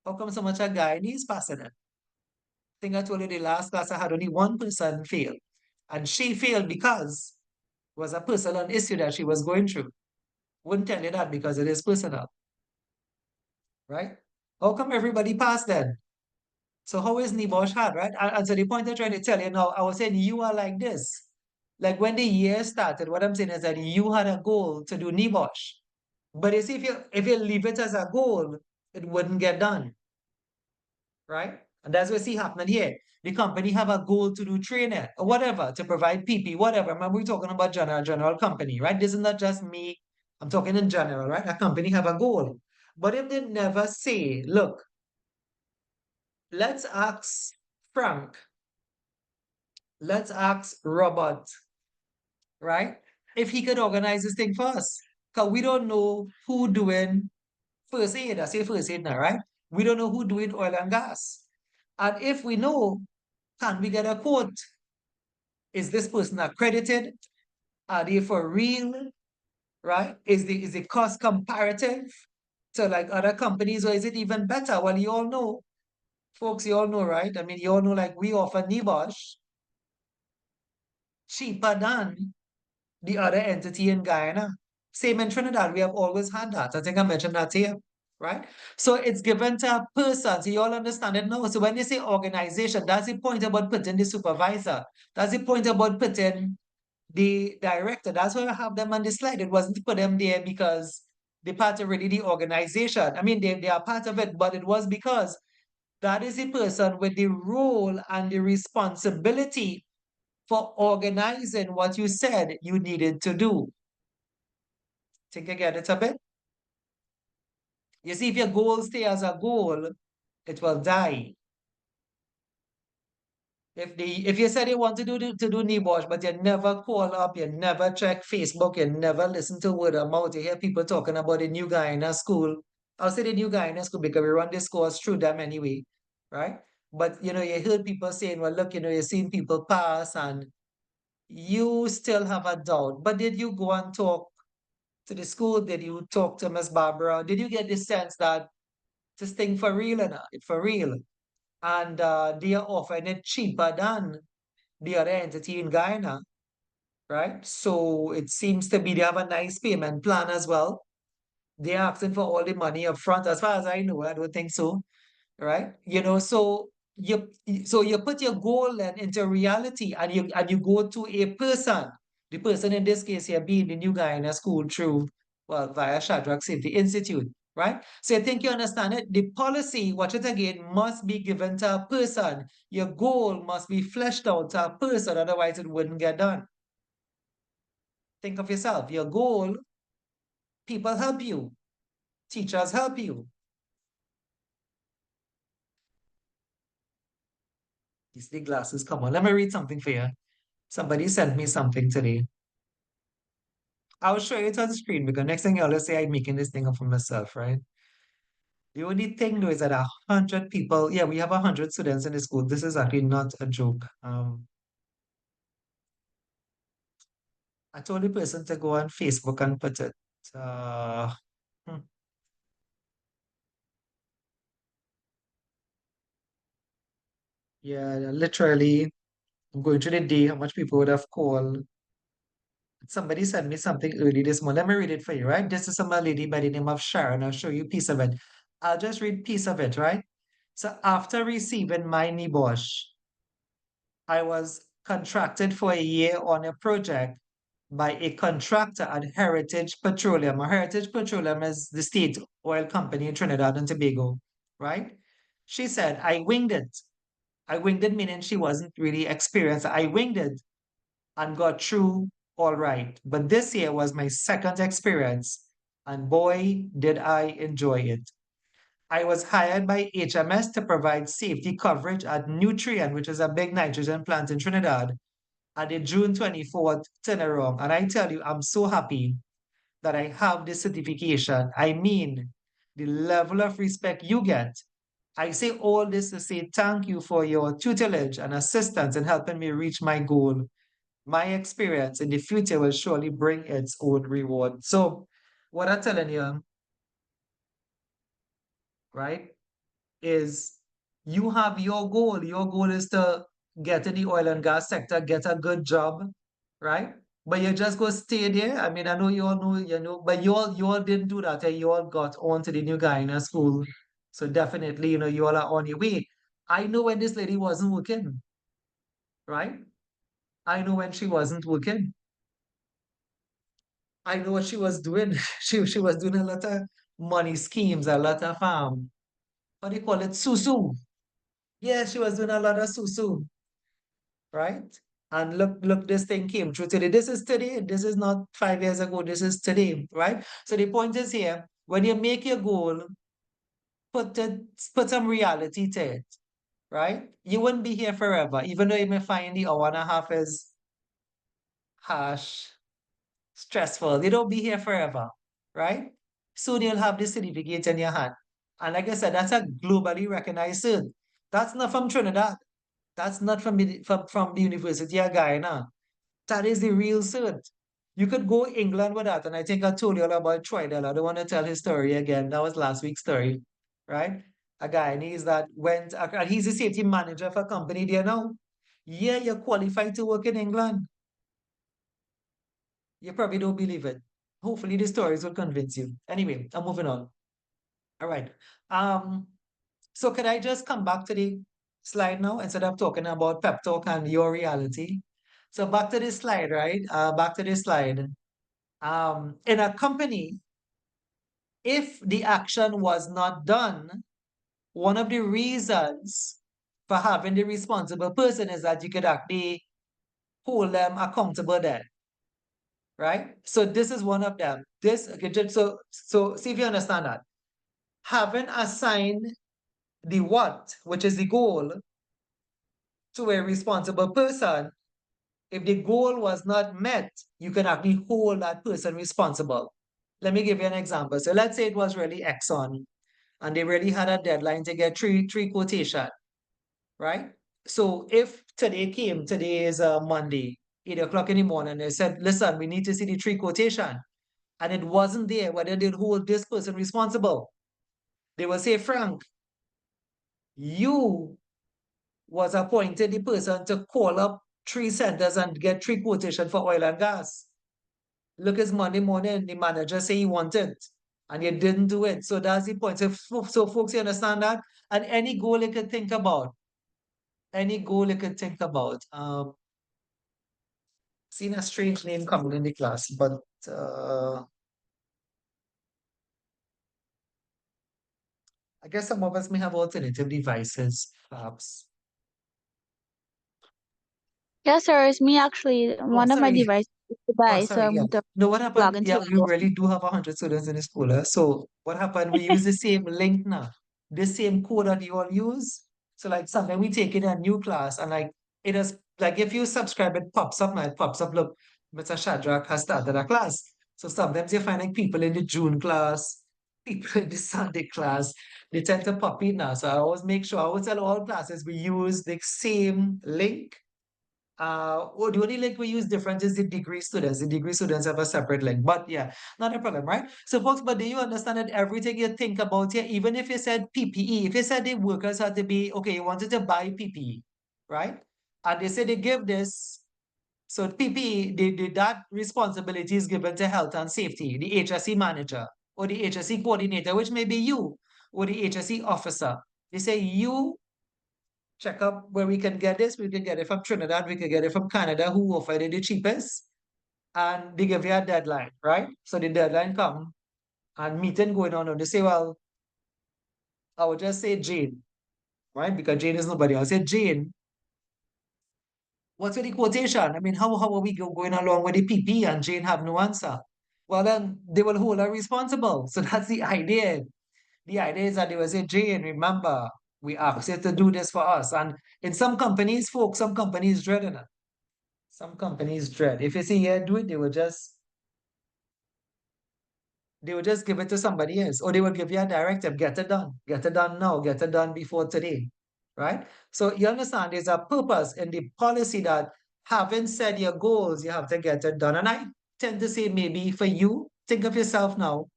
How come so much a guy needs passing it? I think I told you the last class I had only one person fail. And she failed because it was a personal issue that she was going through. Wouldn't tell you that because it is personal. Right? How come everybody passed then? So how is NIBOSH hard, right? And so the point I'm trying to tell you now, I was saying you are like this. Like when the year started, what I'm saying is that you had a goal to do NIBOSH. But you see, if you leave it as a goal, it wouldn't get done. Right? And that's what we see happening here. The company have a goal to do training or whatever, to provide PP, whatever. Remember, we're talking about general company, right? This is not just me. I'm talking in general, right? A company have a goal. But if they never say, look, let's ask Frank, let's ask Robert, right? If he could organize this thing for us. Because we don't know who doing first aid, I say first aid now, right? We don't know who doing oil and gas. And if we know, can we get a quote? Is this person accredited? Are they for real? Right? Is the cost comparative to like other companies, or is it even better? Well, you all know, folks, you all know, right? I mean, you all know, like we offer NIBOSH cheaper than the other entity in Guyana. Same in Trinidad, we have always had that. I think I mentioned that here, right? So it's given to a person. So you all understand it now. So when you say organization, that's the point about putting the supervisor. That's the point about putting the director. That's why I have them on the slide. It wasn't to put them there because they're part of really the organization. I mean, they are part of it, but it was because that is the person with the role and the responsibility for organizing what you said you needed to do. Think you get it a bit? You see, if your goal stay as a goal, it will die. If you said you want to do Nibosh, but you never call up, you never check Facebook, you never listen to word of mouth, you hear people talking about the new guy in a school. I'll say the new guy in a school because we run this course through them anyway, right? But you heard people saying, well, look, you're seeing people pass and you still have a doubt. But did you go and talk to the school? Did you talk to Miss Barbara? Did you get the sense that this thing for real and it for real? And they are offering it cheaper than the other entity in Guyana, right? So it seems to be they have a nice payment plan as well. They're asking for all the money up front. As far as I know, I don't think so, right? So you put your goal then into reality and you go to a person. The person in this case here being the new guy in a school through, well, via Shadrach Safety Institute, right? So I think you understand it. The policy, watch it again, must be given to a person. Your goal must be fleshed out to a person, otherwise it wouldn't get done. Think of yourself. Your goal, people help you, teachers help you. These big glasses, come on. Let me read something for you. Somebody sent me something today. I'll show you it on the screen because next thing you'll say I'm making this thing up for myself, right? The only thing though is that 100 people, yeah, we have 100 students in the school. This is actually not a joke. I told the person to go on Facebook and put it. Hmm. Yeah, literally, I'm going through the day, how much people would have called. Somebody sent me something early this morning. Let me read it for you, right? This is from a lady by the name of Sharon. I'll show you a piece of it. I'll just read piece of it, right? So after receiving my NIBOSH, I was contracted for a year on a project by a contractor at Heritage Petroleum. Heritage Petroleum is the state oil company in Trinidad and Tobago, right? She said, I winged it. I winged it meaning she wasn't really experienced. I winged it and got through all right. But this year was my second experience, and boy, did I enjoy it. I was hired by HMS to provide safety coverage at Nutrien, which is a big nitrogen plant in Trinidad, at the June 24th turnaround. And I tell you, I'm so happy that I have this certification. I mean, the level of respect you get. I say all this to say thank you for your tutelage and assistance in helping me reach my goal. My experience in the future will surely bring its own reward. So, what I'm telling you, right, is you have your goal. Your goal is to get in the oil and gas sector, get a good job, right? But you just go stay there. I mean, I know you all know, but you all didn't do that. You all got on to the new guy in a school. So definitely, you all are on your way. I know when this lady wasn't working, right? I know when she wasn't working. I know what she was doing. She was doing a lot of money schemes, a lot of what do you call it? Susu. Yeah, she was doing a lot of susu, right? And look, this thing came true today. This is today. This is not 5 years ago. This is today, right? So the point is here, when you make your goal, put it, put some reality to it, right? You wouldn't be here forever, even though you may find the hour and a half is harsh, stressful. You don't be here forever, right? Soon you'll have this certificate in your hand. And like I said, that's a globally recognized cert. That's not from Trinidad. That's not from the University of Guyana. That is the real cert. You could go England with that. And I think I told you all about Troy Dell. I don't want to tell his story again. That was last week's story, right? A Guyanese that went, and he's a safety manager for a company there now. Yeah, you're qualified to work in England. You probably don't believe it. Hopefully the stories will convince you. Anyway, I'm moving on. All right. Um, so could I just come back to the slide now instead of talking about pep talk and your reality? So back to this slide, right? Back to this slide. In a company, if the action was not done, one of the reasons for having the responsible person is that you could actually hold them accountable there. right? So this is one of them. This okay, so see if you understand that. Having assigned the what, which is the goal, to a responsible person, if the goal was not met, you can actually hold that person responsible. Let me give you an example. So let's say it was really Exxon, and they really had a deadline to get three quotation, right? So if today is Monday, 8 o'clock in the morning, they said, listen, we need to see the three quotation, and it wasn't there, whether they'd hold this person responsible. They will say, Frank, you was appointed the person to call up three centers and get three quotation for oil and gas. Look, it's Monday morning, the manager say he wanted, and you didn't do it. So that's the point. So folks, you understand that? And any goal you could think about, any goal you could think about. Seen a strange name coming in the class, but I guess some of us may have alternative devices, perhaps. Yeah, sir. It's me actually. Oh, One of my sorry. devices is to Oh, die, so sorry. I'm Yeah. going to No, what log happened? into Yeah, it. we really do have 100 students in the school. So what happened? We use the same link now, the same code that you all use. So like sometimes we take it in a new class and like it is like if you subscribe, it pops up now. It pops up. Look, Mr. Shadrach has started a class. So sometimes you find like people in the June class, people in the Sunday class. They tend to pop in now. So I always make sure I always tell all classes we use the same link. The only link we use different is the degree students. The degree students have a separate link, but yeah, not a problem, right? So folks, but do you understand that everything you think about here, even if you said PPE, if you said the workers had to be, okay, you wanted to buy PPE, right? And they said they give this, so PPE, that responsibility is given to health and safety, the HSE manager or the HSE coordinator, which may be you or the HSE officer. They say you check up where we can get this. We can get it from Trinidad. We can get it from Canada, who offered it the cheapest. And they give you a deadline, right? So the deadline come and meeting going on. And they say, well, I would just say Jane, right? Because Jane is nobody. I'll say, Jane, what's with the quotation? I mean, how are we going along with the PP and Jane have no answer? Well, then they will hold her responsible. So that's the idea. The idea is that they will say, Jane, remember, we asked you to do this for us. And in some companies, folks, some companies dread it. Some companies dread. If you say, yeah, do it, they will just give it to somebody else, or they will give you a directive, get it done now, get it done before today, right? So you understand there's a purpose in the policy that having set your goals, you have to get it done. And I tend to say maybe for you, think of yourself now,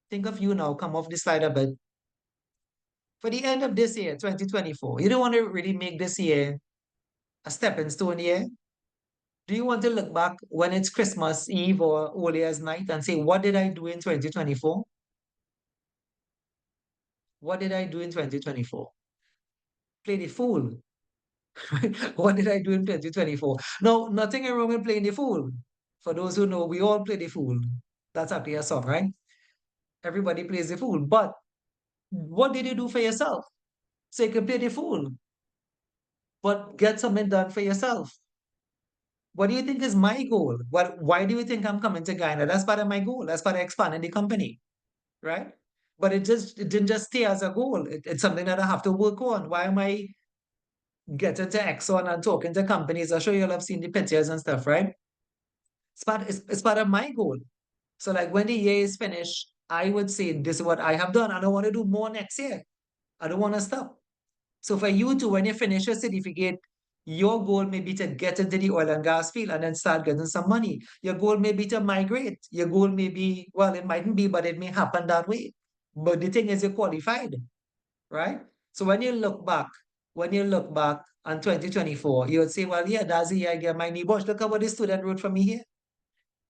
think of you now, come off the slide a bit. For the end of this year, 2024, you don't want to really make this year a stepping stone year. Do you want to look back when it's Christmas Eve or All Year's Night and say, what did I do in 2024? What did I do in 2024? Play the fool. What did I do in 2024? No, nothing wrong with playing the fool. For those who know, we all play the fool. That's actually a song, right? Everybody plays the fool. But what did you do for yourself? So you can play the fool, but get something done for yourself. What do you think is my goal? Why do you think I'm coming to Guyana? That's part of my goal. That's part of expanding the company, right? But it didn't just stay as a goal. It's something that I have to work on. Why am I getting to Exxon and talking to companies? I'm sure you'll have seen the pictures and stuff, right? It's part of my goal. So like when the year is finished, I would say this is what I have done. I don't want to do more next year. I don't want to stop. So for you to, when you finish your certificate, your goal may be to get into the oil and gas field and then start getting some money. Your goal may be to migrate. Your goal may be, well, it mightn't be, but it may happen that way. But the thing is, you're qualified, right? So when you look back on 2024, you would say, well, yeah, that's the year I get my knee bush. Look at what the student wrote for me here,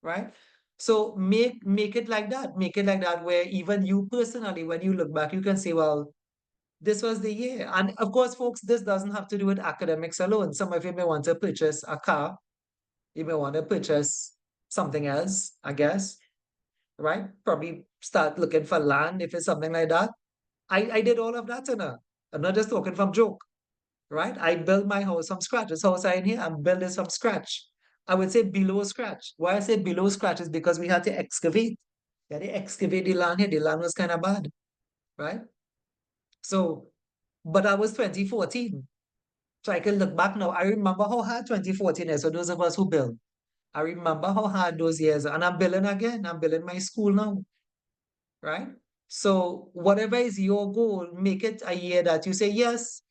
right? So make it like that. Make it like that where even you personally, when you look back, you can say, well, this was the year. And of course, folks, this doesn't have to do with academics alone. Some of you may want to purchase a car. You may want to purchase something else, I guess, right? Probably start looking for land if it's something like that. I did all of that, I'm not just talking from joke, right? I built my house from scratch. This house I in here, I'm building from scratch. I would say below scratch. Why I say below scratch is because we had to excavate. We had to excavate the land here. The land was kind of bad, right? So, but that was 2014. So I can look back now. I remember how hard 2014 is. So those of us who build, I remember how hard those years are. And I'm building again. I'm building my school now, right? So whatever is your goal, make it a year that you say, yes,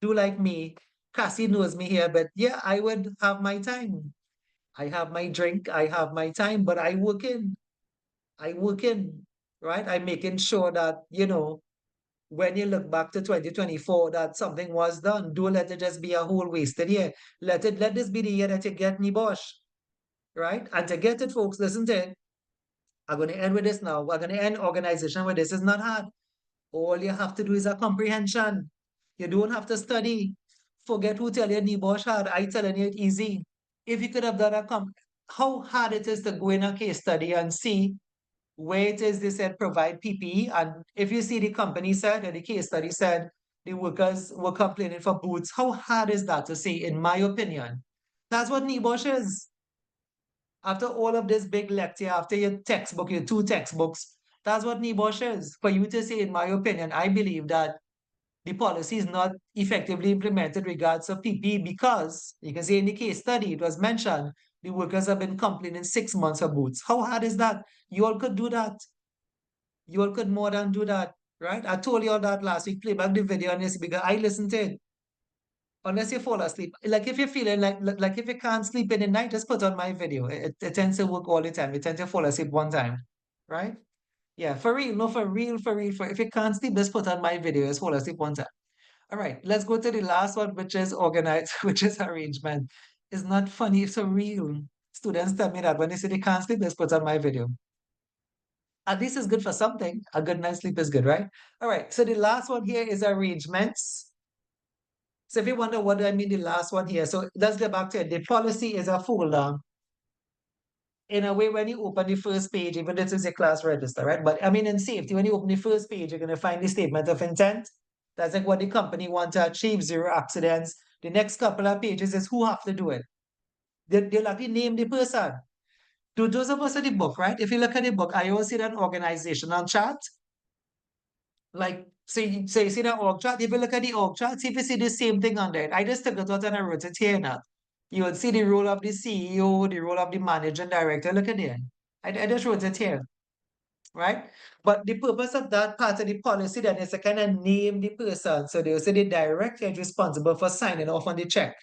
do like me. Cassie knows me here, but yeah, I would have my time. I have my drink, I have my time, but I work in. I work in, right? I'm making sure that, when you look back to 2024, that something was done. Don't let it just be a whole wasted year. Let this be the year that you get Nibosh, right? And to get it, folks, listen to it. I'm going to end with this now. We're going to end organization with this. Is not hard. All you have to do is a comprehension. You don't have to study. Forget who tell you Nibosh hard. I telling you it easy. If you could have done how hard it is to go in a case study and see where it is they said provide PPE. And if you see the company said or the case study said the workers were complaining for boots, how hard is that to say, in my opinion? That's what Nibosh is. After all of this big lecture, after your textbook, your 2 textbooks, that's what Nibosh is. For you to say, in my opinion, I believe that the policy is not effectively implemented regards of PPE because you can say in the case study, it was mentioned, the workers have been complaining 6 months of boots. How hard is that? You all could do that. You all could more than do that, right? I told you all that last week. Play back the video and you see, because I listened to it. Unless you fall asleep. Like if you're feeling like if you can't sleep in the night, just put on my video. It tends to work all the time. You tend to fall asleep one time, right? Yeah, for real. No, for real, for real. If you can't sleep, just put on my video. Just fall asleep one time. All right, let's go to the last one, which is organized, which is arrangement. It's not funny, it's so real. Students tell me that when they say they can't sleep, just put on my video. At least it's good for something. A good night's sleep is good, right? All right, so the last one here is arrangements. So if you wonder what do I mean the last one here, so let's get back to it. The policy is a folder. In a way, when you open the first page, even this is a class register, right? But I mean, in safety, when you open the first page, you're going to find the statement of intent. That's like what the company wants to achieve, 0 accidents. The next couple of pages is who have to do it. They'll actually name the person. To those of us in the book, right? If you look at the book, I always see that organizational chart. Like, so you see the org chart. If you look at the org chart, see if you see the same thing on there. I just took it out and I wrote it here now. You would see the role of the CEO, the role of the managing director. Look at there. I just wrote it here, right? But the purpose of that part of the policy then is to kind of name the person. So they'll say the director is responsible for signing off on the check,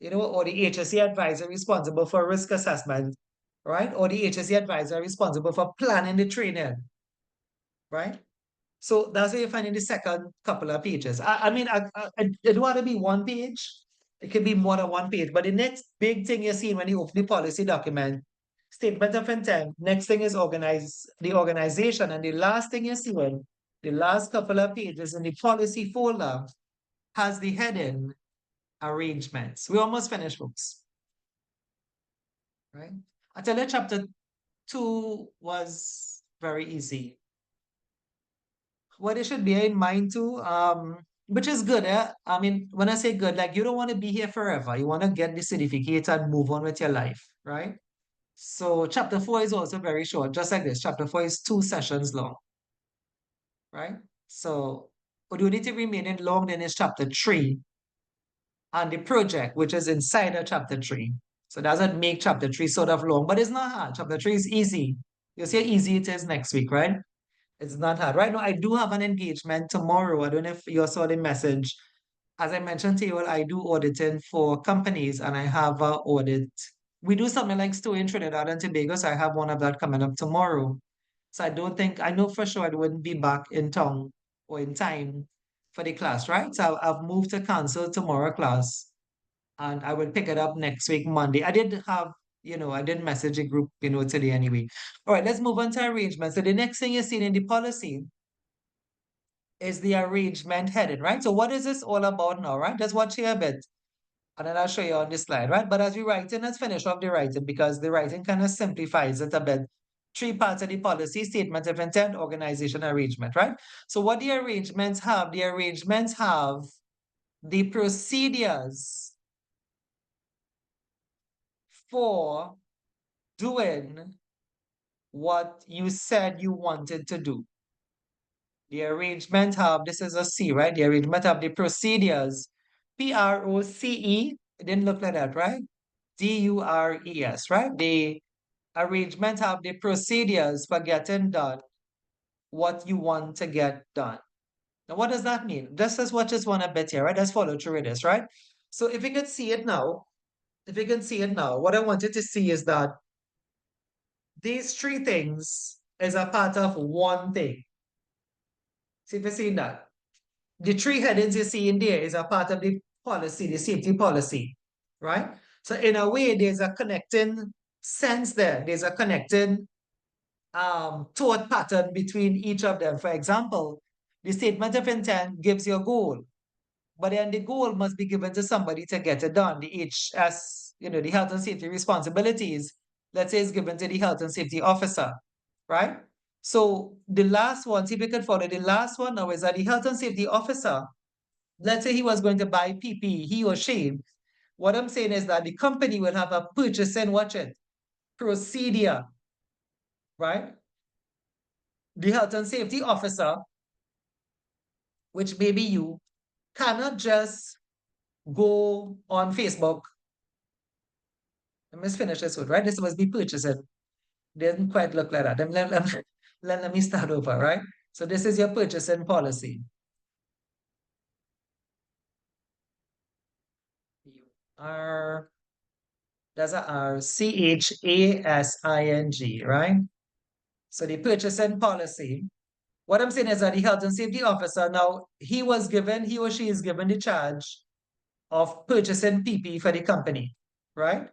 or the HSE advisor responsible for risk assessment, right? Or the HSE advisor responsible for planning the training, right? So that's what you find in the second couple of pages. I mean, I don't want to be one page. It could be more than one page. But the next big thing you see when you open the policy document, statement of intent, next thing is the organization. And the last thing you see when the last couple of pages in the policy folder has the heading arrangements. We almost finished, folks. Right? I tell you, chapter 2 was very easy. What you should bear in mind too, which is good, eh? I mean, when I say good, like you don't want to be here forever. You want to get the certificate and move on with your life, right? So chapter 4 is also very short, just like this. Chapter 4 is 2 sessions long, right? So what you need to remain in long then is chapter 3 and the project, which is inside of chapter 3. So doesn't make chapter 3 sort of long, but it's not hard. Chapter 3 is easy. You'll see how easy it is next week, right? It's not hard. Right now, I do have an engagement tomorrow. I don't know if you saw the message. As I mentioned to you, I do auditing for companies and I have an audit. We do something like Stu in Trinidad and Tobago, so I have one of that coming up tomorrow. So I know for sure I wouldn't be back in town or in time for the class, right? So I've moved to cancel tomorrow class and I will pick it up next week, Monday. I did message a group, today anyway. All right, let's move on to arrangement. So the next thing you see in the policy is the arrangement heading, right? So what is this all about now, right? Just watch here a bit. And then I'll show you on this slide, right? But as we write in, let's finish off the writing because the writing kind of simplifies it a bit. 3 parts of the policy, statement of intent, organization, arrangement, right? So what the arrangements have the procedures for doing what you said you wanted to do. The arrangement have, this is a C, right? The arrangement have the procedures. PROCE, it didn't look like that, right? DURES, right? The arrangement have the procedures for getting done what you want to get done. Now, what does that mean? This is what just one a bit here, right? Let's follow through with this, right? So if you can see it now, what I wanted to see is that these three things is a part of one thing. See if you see that. The three headings you see in there is a part of the policy, the safety policy, right? So in a way, there's a connecting sense there. There's a connecting thought pattern between each of them. For example, the statement of intent gives you a goal, but then the goal must be given to somebody to get it done. The HS, the health and safety responsibilities, let's say, is given to the health and safety officer, right? So the last one, see if we can follow the last one now, is that the health and safety officer, let's say he was going to buy PP, he or she. What I'm saying is that the company will have a purchasing, watch it, procedure, right? The health and safety officer, which may be you, cannot just go on Facebook. Let me finish this one, right? This must be purchasing. Didn't quite look like that. Let me start over, right? So this is your purchasing policy. That's a CHASING, right? So the purchasing policy. What I'm saying is that the health and safety officer, now he or she is given the charge of purchasing PP for the company, right?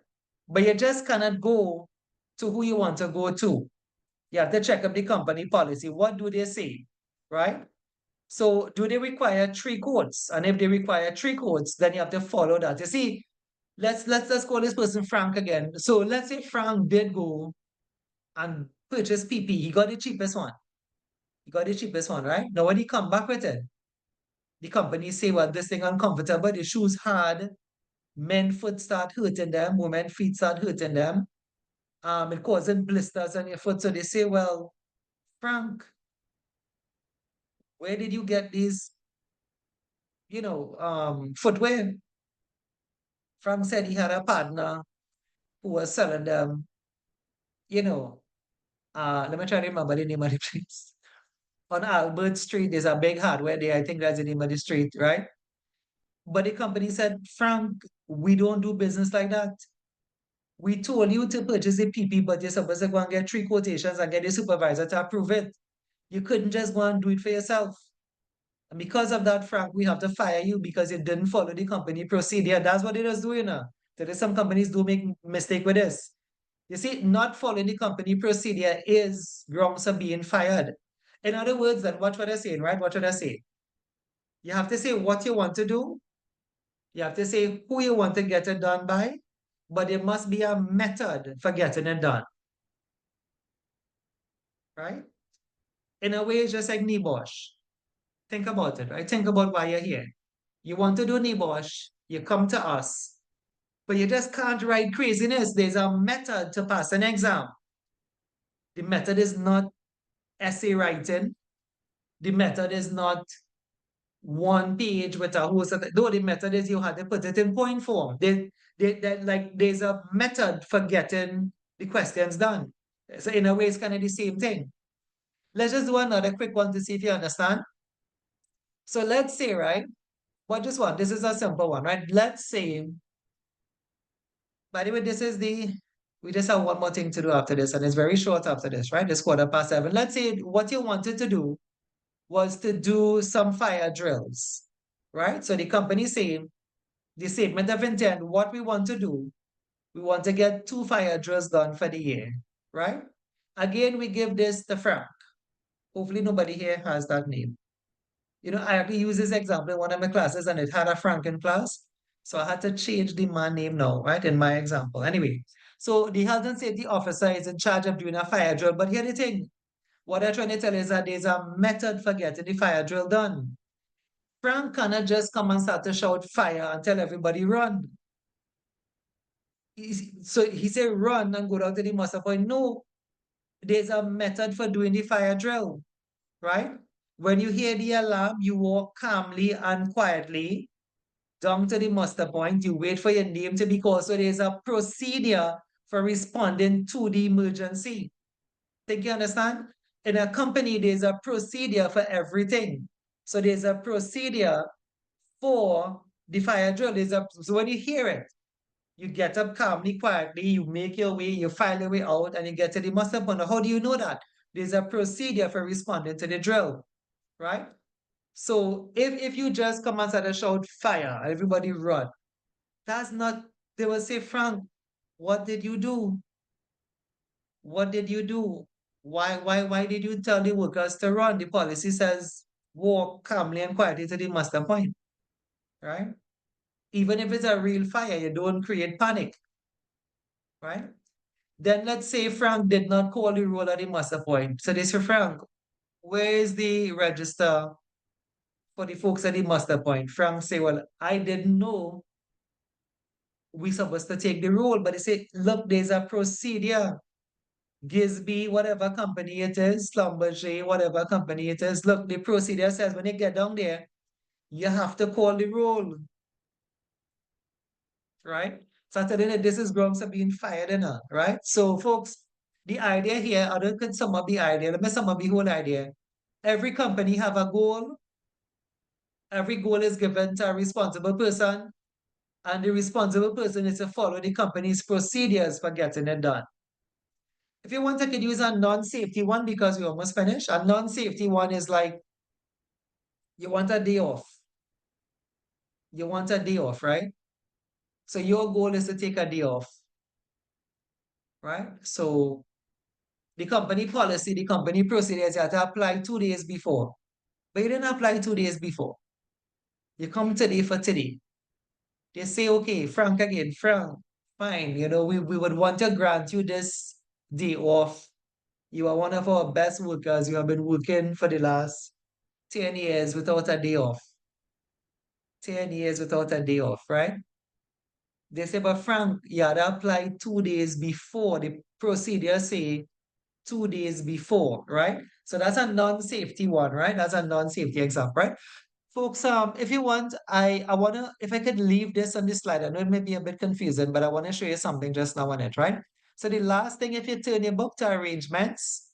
But you just cannot go to who you want to go to. You have to check up the company policy. What do they say, right? So do they require 3 codes? And if they require 3 codes, then you have to follow that. You see, let's call this person Frank again. So let's say Frank did go and purchase PP. He got the cheapest one. Right? Now when he come back with it, the company say, well, this thing uncomfortable, the shoes hard, men foot start hurting them, women feet start hurting them. It causing blisters on your foot. So they say, well, Frank, where did you get these, footwear? Frank said he had a partner who was selling them, let me try to remember the name of the place. On Albert Street, there's a big hardware there. I think that's the name of the street, right? But the company said, Frank, we don't do business like that. We told you to purchase the PP, but you're supposed to go and get 3 quotations and get the supervisor to approve it. You couldn't just go and do it for yourself. And because of that, Frank, we have to fire you because you didn't follow the company procedure. That's what it is doing now. There is some companies do make mistake with this. You see, not following the company procedure is grounds of being fired. In other words, then what should I say, right? What should I say? You have to say what you want to do. You have to say who you want to get it done by, but there must be a method for getting it done. Right? In a way, it's just like NIBOSH. Think about it, right? Think about why you're here. You want to do NIBOSH, you come to us, but you just can't write craziness. There's a method to pass an exam. The method is not essay writing. The method is not 1 page with a whole set. No, the method is you have to put it in point form. There's a method for getting the questions done. So in a way, it's kind of the same thing. Let's just do another quick one to see if you understand. So let's say, right? What just one? This is a simple one, right? Let's say, by the way, we just have one more thing to do after this, and it's very short after this, right? It's 7:15. Let's say what you wanted to do was to do some fire drills, right? So the company saying, the statement of intent, what we want to do, we want to get 2 fire drills done for the year, right? Again, we give this to Frank. Hopefully nobody here has that name. I actually use this example in one of my classes and it had a Frank in class. So I had to change the man name now, right, in my example. Anyway, so the health and safety officer is in charge of doing a fire drill. But here the thing, what I'm trying to tell you is that there's a method for getting the fire drill done. Frank cannot just come and start to shout fire and tell everybody run. So he said, run and go down to the muster point. No, there's a method for doing the fire drill, right? When you hear the alarm, you walk calmly and quietly down to the muster point. You wait for your name to be called. So there's a procedure for responding to the emergency. Think you understand? In a company, there's a procedure for everything. So there's a procedure for the fire drill. So when you hear it, you get up calmly, quietly, you make your way, you file your way out, and you get to the muster point. How do you know that? There's a procedure for responding to the drill, right? So if you just come and start to shout fire, everybody run, that's not, they will say, Frank, what did you do? What did you do? Why did you tell the workers to run? The policy says walk calmly and quietly to the muster point, right? Even if it's a real fire, you don't create panic, right? Then let's say Frank did not call the roll at the muster point. So they say, Frank, where is the register for the folks at the muster point? Frank say, well, I didn't know we supposed to take the roll, but they say, look, there's a procedure. Gisby, whatever company it is, Schlumberger, whatever company it is, look, the procedure says when you get down there, you have to call the roll, right? So I tell you that this is grounds of being fired enough, right? So folks, the idea here, I don't can sum up the idea, let me sum up the whole idea. Every company have a goal. Every goal is given to a responsible person, and the responsible person is to follow the company's procedures for getting it done. If you want, I could use a non-safety one because we almost finished. A non-safety one is like, you want a day off. You want a day off, right? So your goal is to take a day off, right? So the company policy, the company procedures, you have to apply 2 days before. But you didn't apply 2 days before. You come today for today. They say, okay, Frank again, Frank, fine, we would want to grant you this day off. You are one of our best workers. You have been working for the last 10 years without a day off. 10 years without a day off, right? They say, but Frank, you had to apply 2 days before. The procedure say 2 days before, right? So that's a non-safety one, right? That's a non-safety example, right? Folks, if you want, I wanna, if I could leave this on this slide, I know it may be a bit confusing, but I want to show you something just now on it, right? So the last thing, if you turn your book to arrangements,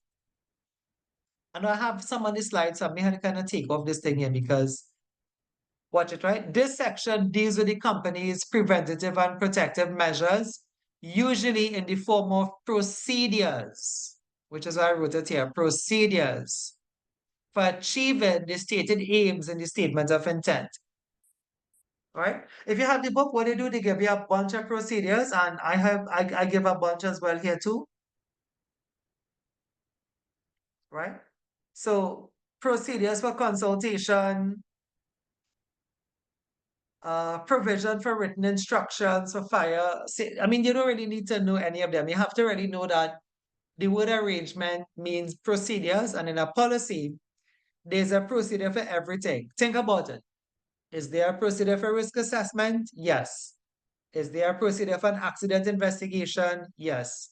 and I have some on the slide, so I may have to kind of take off this thing here because watch it, right? This section deals with the company's preventative and protective measures, usually in the form of procedures, which is why I wrote it here, procedures for achieving the stated aims in the statement of intent. All right. If you have the book, what they do, they give you a bunch of procedures, and I give a bunch as well here too. Right? So procedures for consultation, provision for written instructions for fire. I mean, you don't really need to know any of them. You have to really know that the word arrangement means procedures, and in a policy, there's a procedure for everything. Think about it. Is there a procedure for risk assessment? Yes. Is there a procedure for an accident investigation? Yes.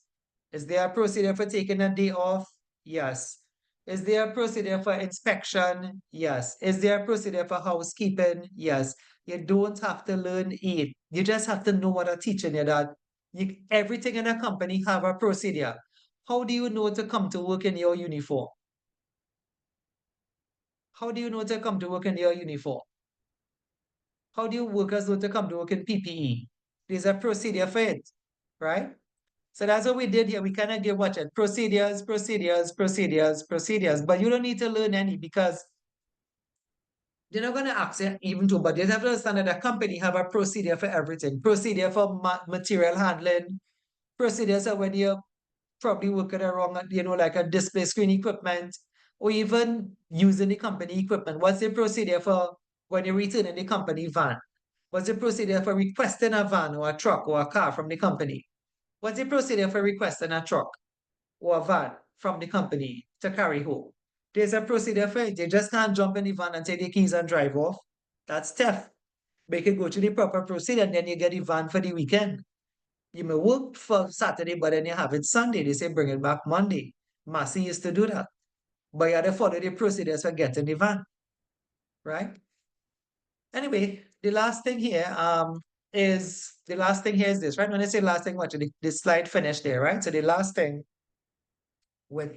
Is there a procedure for taking a day off? Yes. Is there a procedure for inspection? Yes. Is there a procedure for housekeeping? Yes. You don't have to learn it. You just have to know what I'm teaching you, that everything in a company have a procedure. How do you know to come to work in your uniform? How do you know to come to work in your uniform? How do workers know to come to work in PPE? There's a procedure for it, right? So that's what we did here. We kind of did watch it. Procedures, procedures, procedures, procedures. But you don't need to learn any because they're not going to ask you even to, but you have to understand that a company have a procedure for everything. Procedure for material handling, procedures are when you probably working around, like a display screen equipment, or even using the company equipment. What's the procedure for when you're returning the company van? What's the procedure for requesting a van or a truck or a car from the company? What's the procedure for requesting a truck or a van from the company to carry home? There's a procedure for it. You just can't jump in the van and take the keys and drive off. That's theft. But you can go to the proper procedure and then you get the van for the weekend. You may work for Saturday, but then you have it Sunday. They say bring it back Monday. Massey used to do that. But you had to follow the procedures for getting the van, right? Anyway, the last thing here is this, right? When I say last thing, watch the slide finished there, right? So the last thing with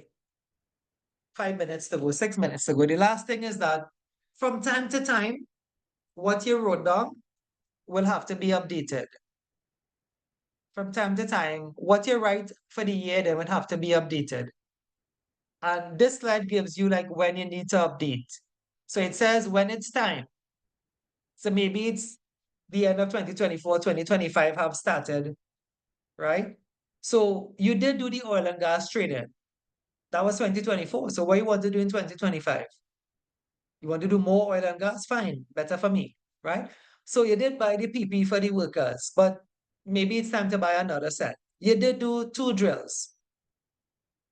5 minutes to go, 6 minutes to go. The last thing is that from time to time, what you wrote down will have to be updated. From time to time, what you write for the year then will have to be updated. And this slide gives you like when you need to update. So it says when it's time. So maybe it's the end of 2024, 2025 have started, right? So you did do the oil and gas trading. That was 2024. So what you want to do in 2025? You want to do more oil and gas? Fine, better for me, right? So you did buy the PP for the workers, but maybe it's time to buy another set. You did do 2 drills.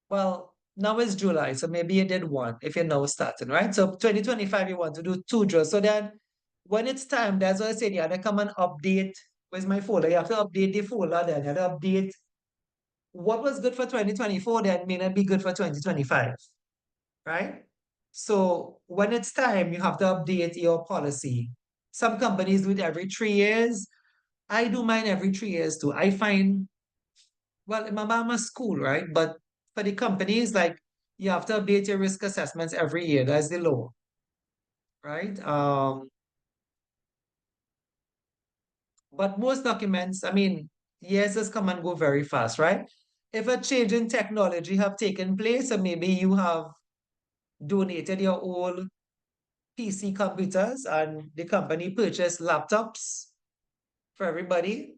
Well, now it's July, so maybe you did 1 if you're now starting, right? So 2025, you want to do 2 drills. So then when it's time, that's what I said, you have to come and update. Where's my folder? You have to update the folder then. You have to update what was good for 2024 then may not be good for 2025, right? So when it's time, you have to update your policy. Some companies do it every 3 years. I do mine every 3 years too. I find, well, I'm a school, right? But for the companies, like you have to update your risk assessments every year. That's the law, right? But most documents, I mean, years has come and go very fast, right? If a change in technology have taken place, or maybe you have donated your old PC computers and the company purchased laptops for everybody.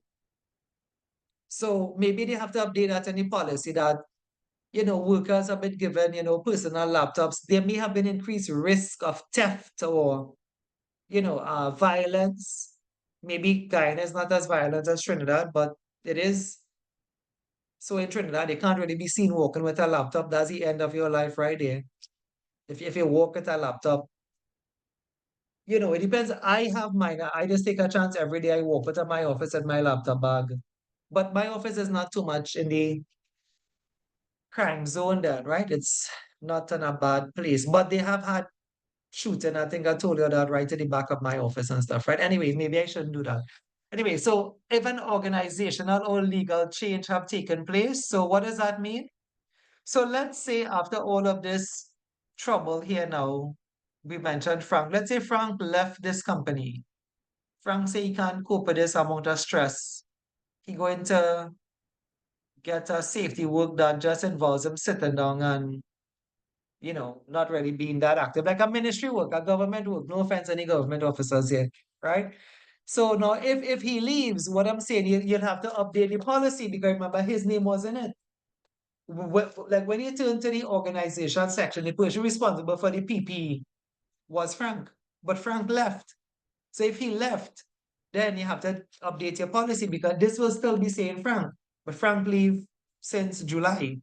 So maybe they have to update that in the policy that, workers have been given, personal laptops. There may have been increased risk of theft or, violence. Maybe Guyana is not as violent as Trinidad, but it is. So in Trinidad, they can't really be seen walking with a laptop. That's the end of your life right there. If you walk with a laptop, it depends. I have mine. I just take a chance every day. I walk out of my office at my laptop bag. But my office is not too much in the crime zone then, right? It's not in a bad place. But they have had shooting. I think I told you that right at the back of my office and stuff, right? Anyway, maybe I shouldn't do that. Anyway, so if an organizational or legal change have taken place, so what does that mean? So let's say after all of this trouble here now, we mentioned Frank. Let's say Frank left this company. Frank say he can't cope with this amount of stress. He going to get a safety work that just involves him sitting down and, not really being that active, like a ministry work, a government work. No offense, any government officers here, right? So now if he leaves, what I'm saying, you'll have to update the policy because remember his name was in it. Like when you turn to the organization section, the person responsible for the PPE was Frank, but Frank left. So if he left, then you have to update your policy because this will still be saying Frank, but Frank leave since July.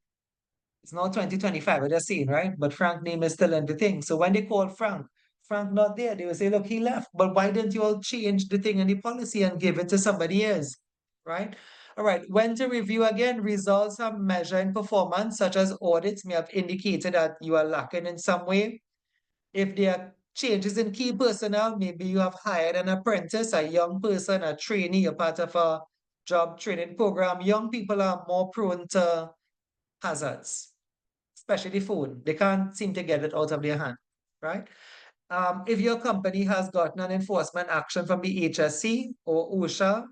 It's now 2025, we're just saying, right? But Frank name is still in the thing. So when they call Frank, Frank not there, they will say, look, he left. But why didn't you all change the thing in the policy and give it to somebody else? Right? All right. When to review again, results of measuring performance, such as audits, may have indicated that you are lacking in some way. If there are changes in key personnel, maybe you have hired an apprentice, a young person, a trainee, a part of a job training program. Young people are more prone to hazards, especially food. They can't seem to get it out of their hand, right? If your company has gotten an enforcement action from the HSC or OSHA,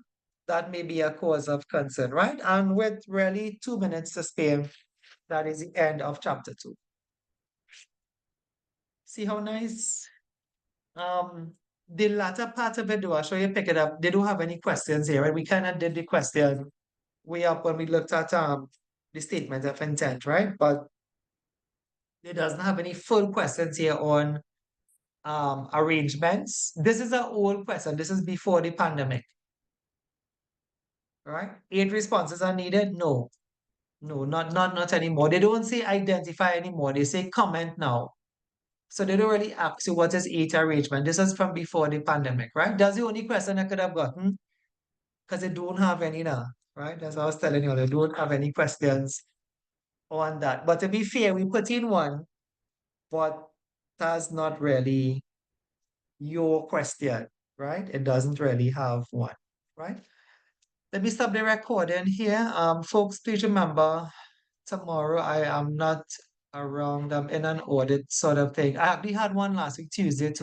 that may be a cause of concern, right? And with really 2 minutes to spare, that is the end of chapter 2. See how nice? The latter part of it, though, I'll show you pick it up. They don't have any questions here, right? We kind of did the question way up when we looked at the statement of intent, right? But it doesn't have any full questions here on arrangements. This is an old question. This is before the pandemic. Right? 8 responses are needed? No. No, not anymore. They don't say identify anymore. They say comment now. So they don't really ask you what is 8 arrangement. This is from before the pandemic, right? That's the only question I could have gotten because they don't have any now, right? right? That's what I was telling you, I don't have any questions on that. But to be fair, we put in one, but that's not really your question, right? It doesn't really have one, right? Let me stop the recording here. Folks, please remember tomorrow I am not around. I'm in an audit sort of thing. I actually had one last week, Tuesday, too.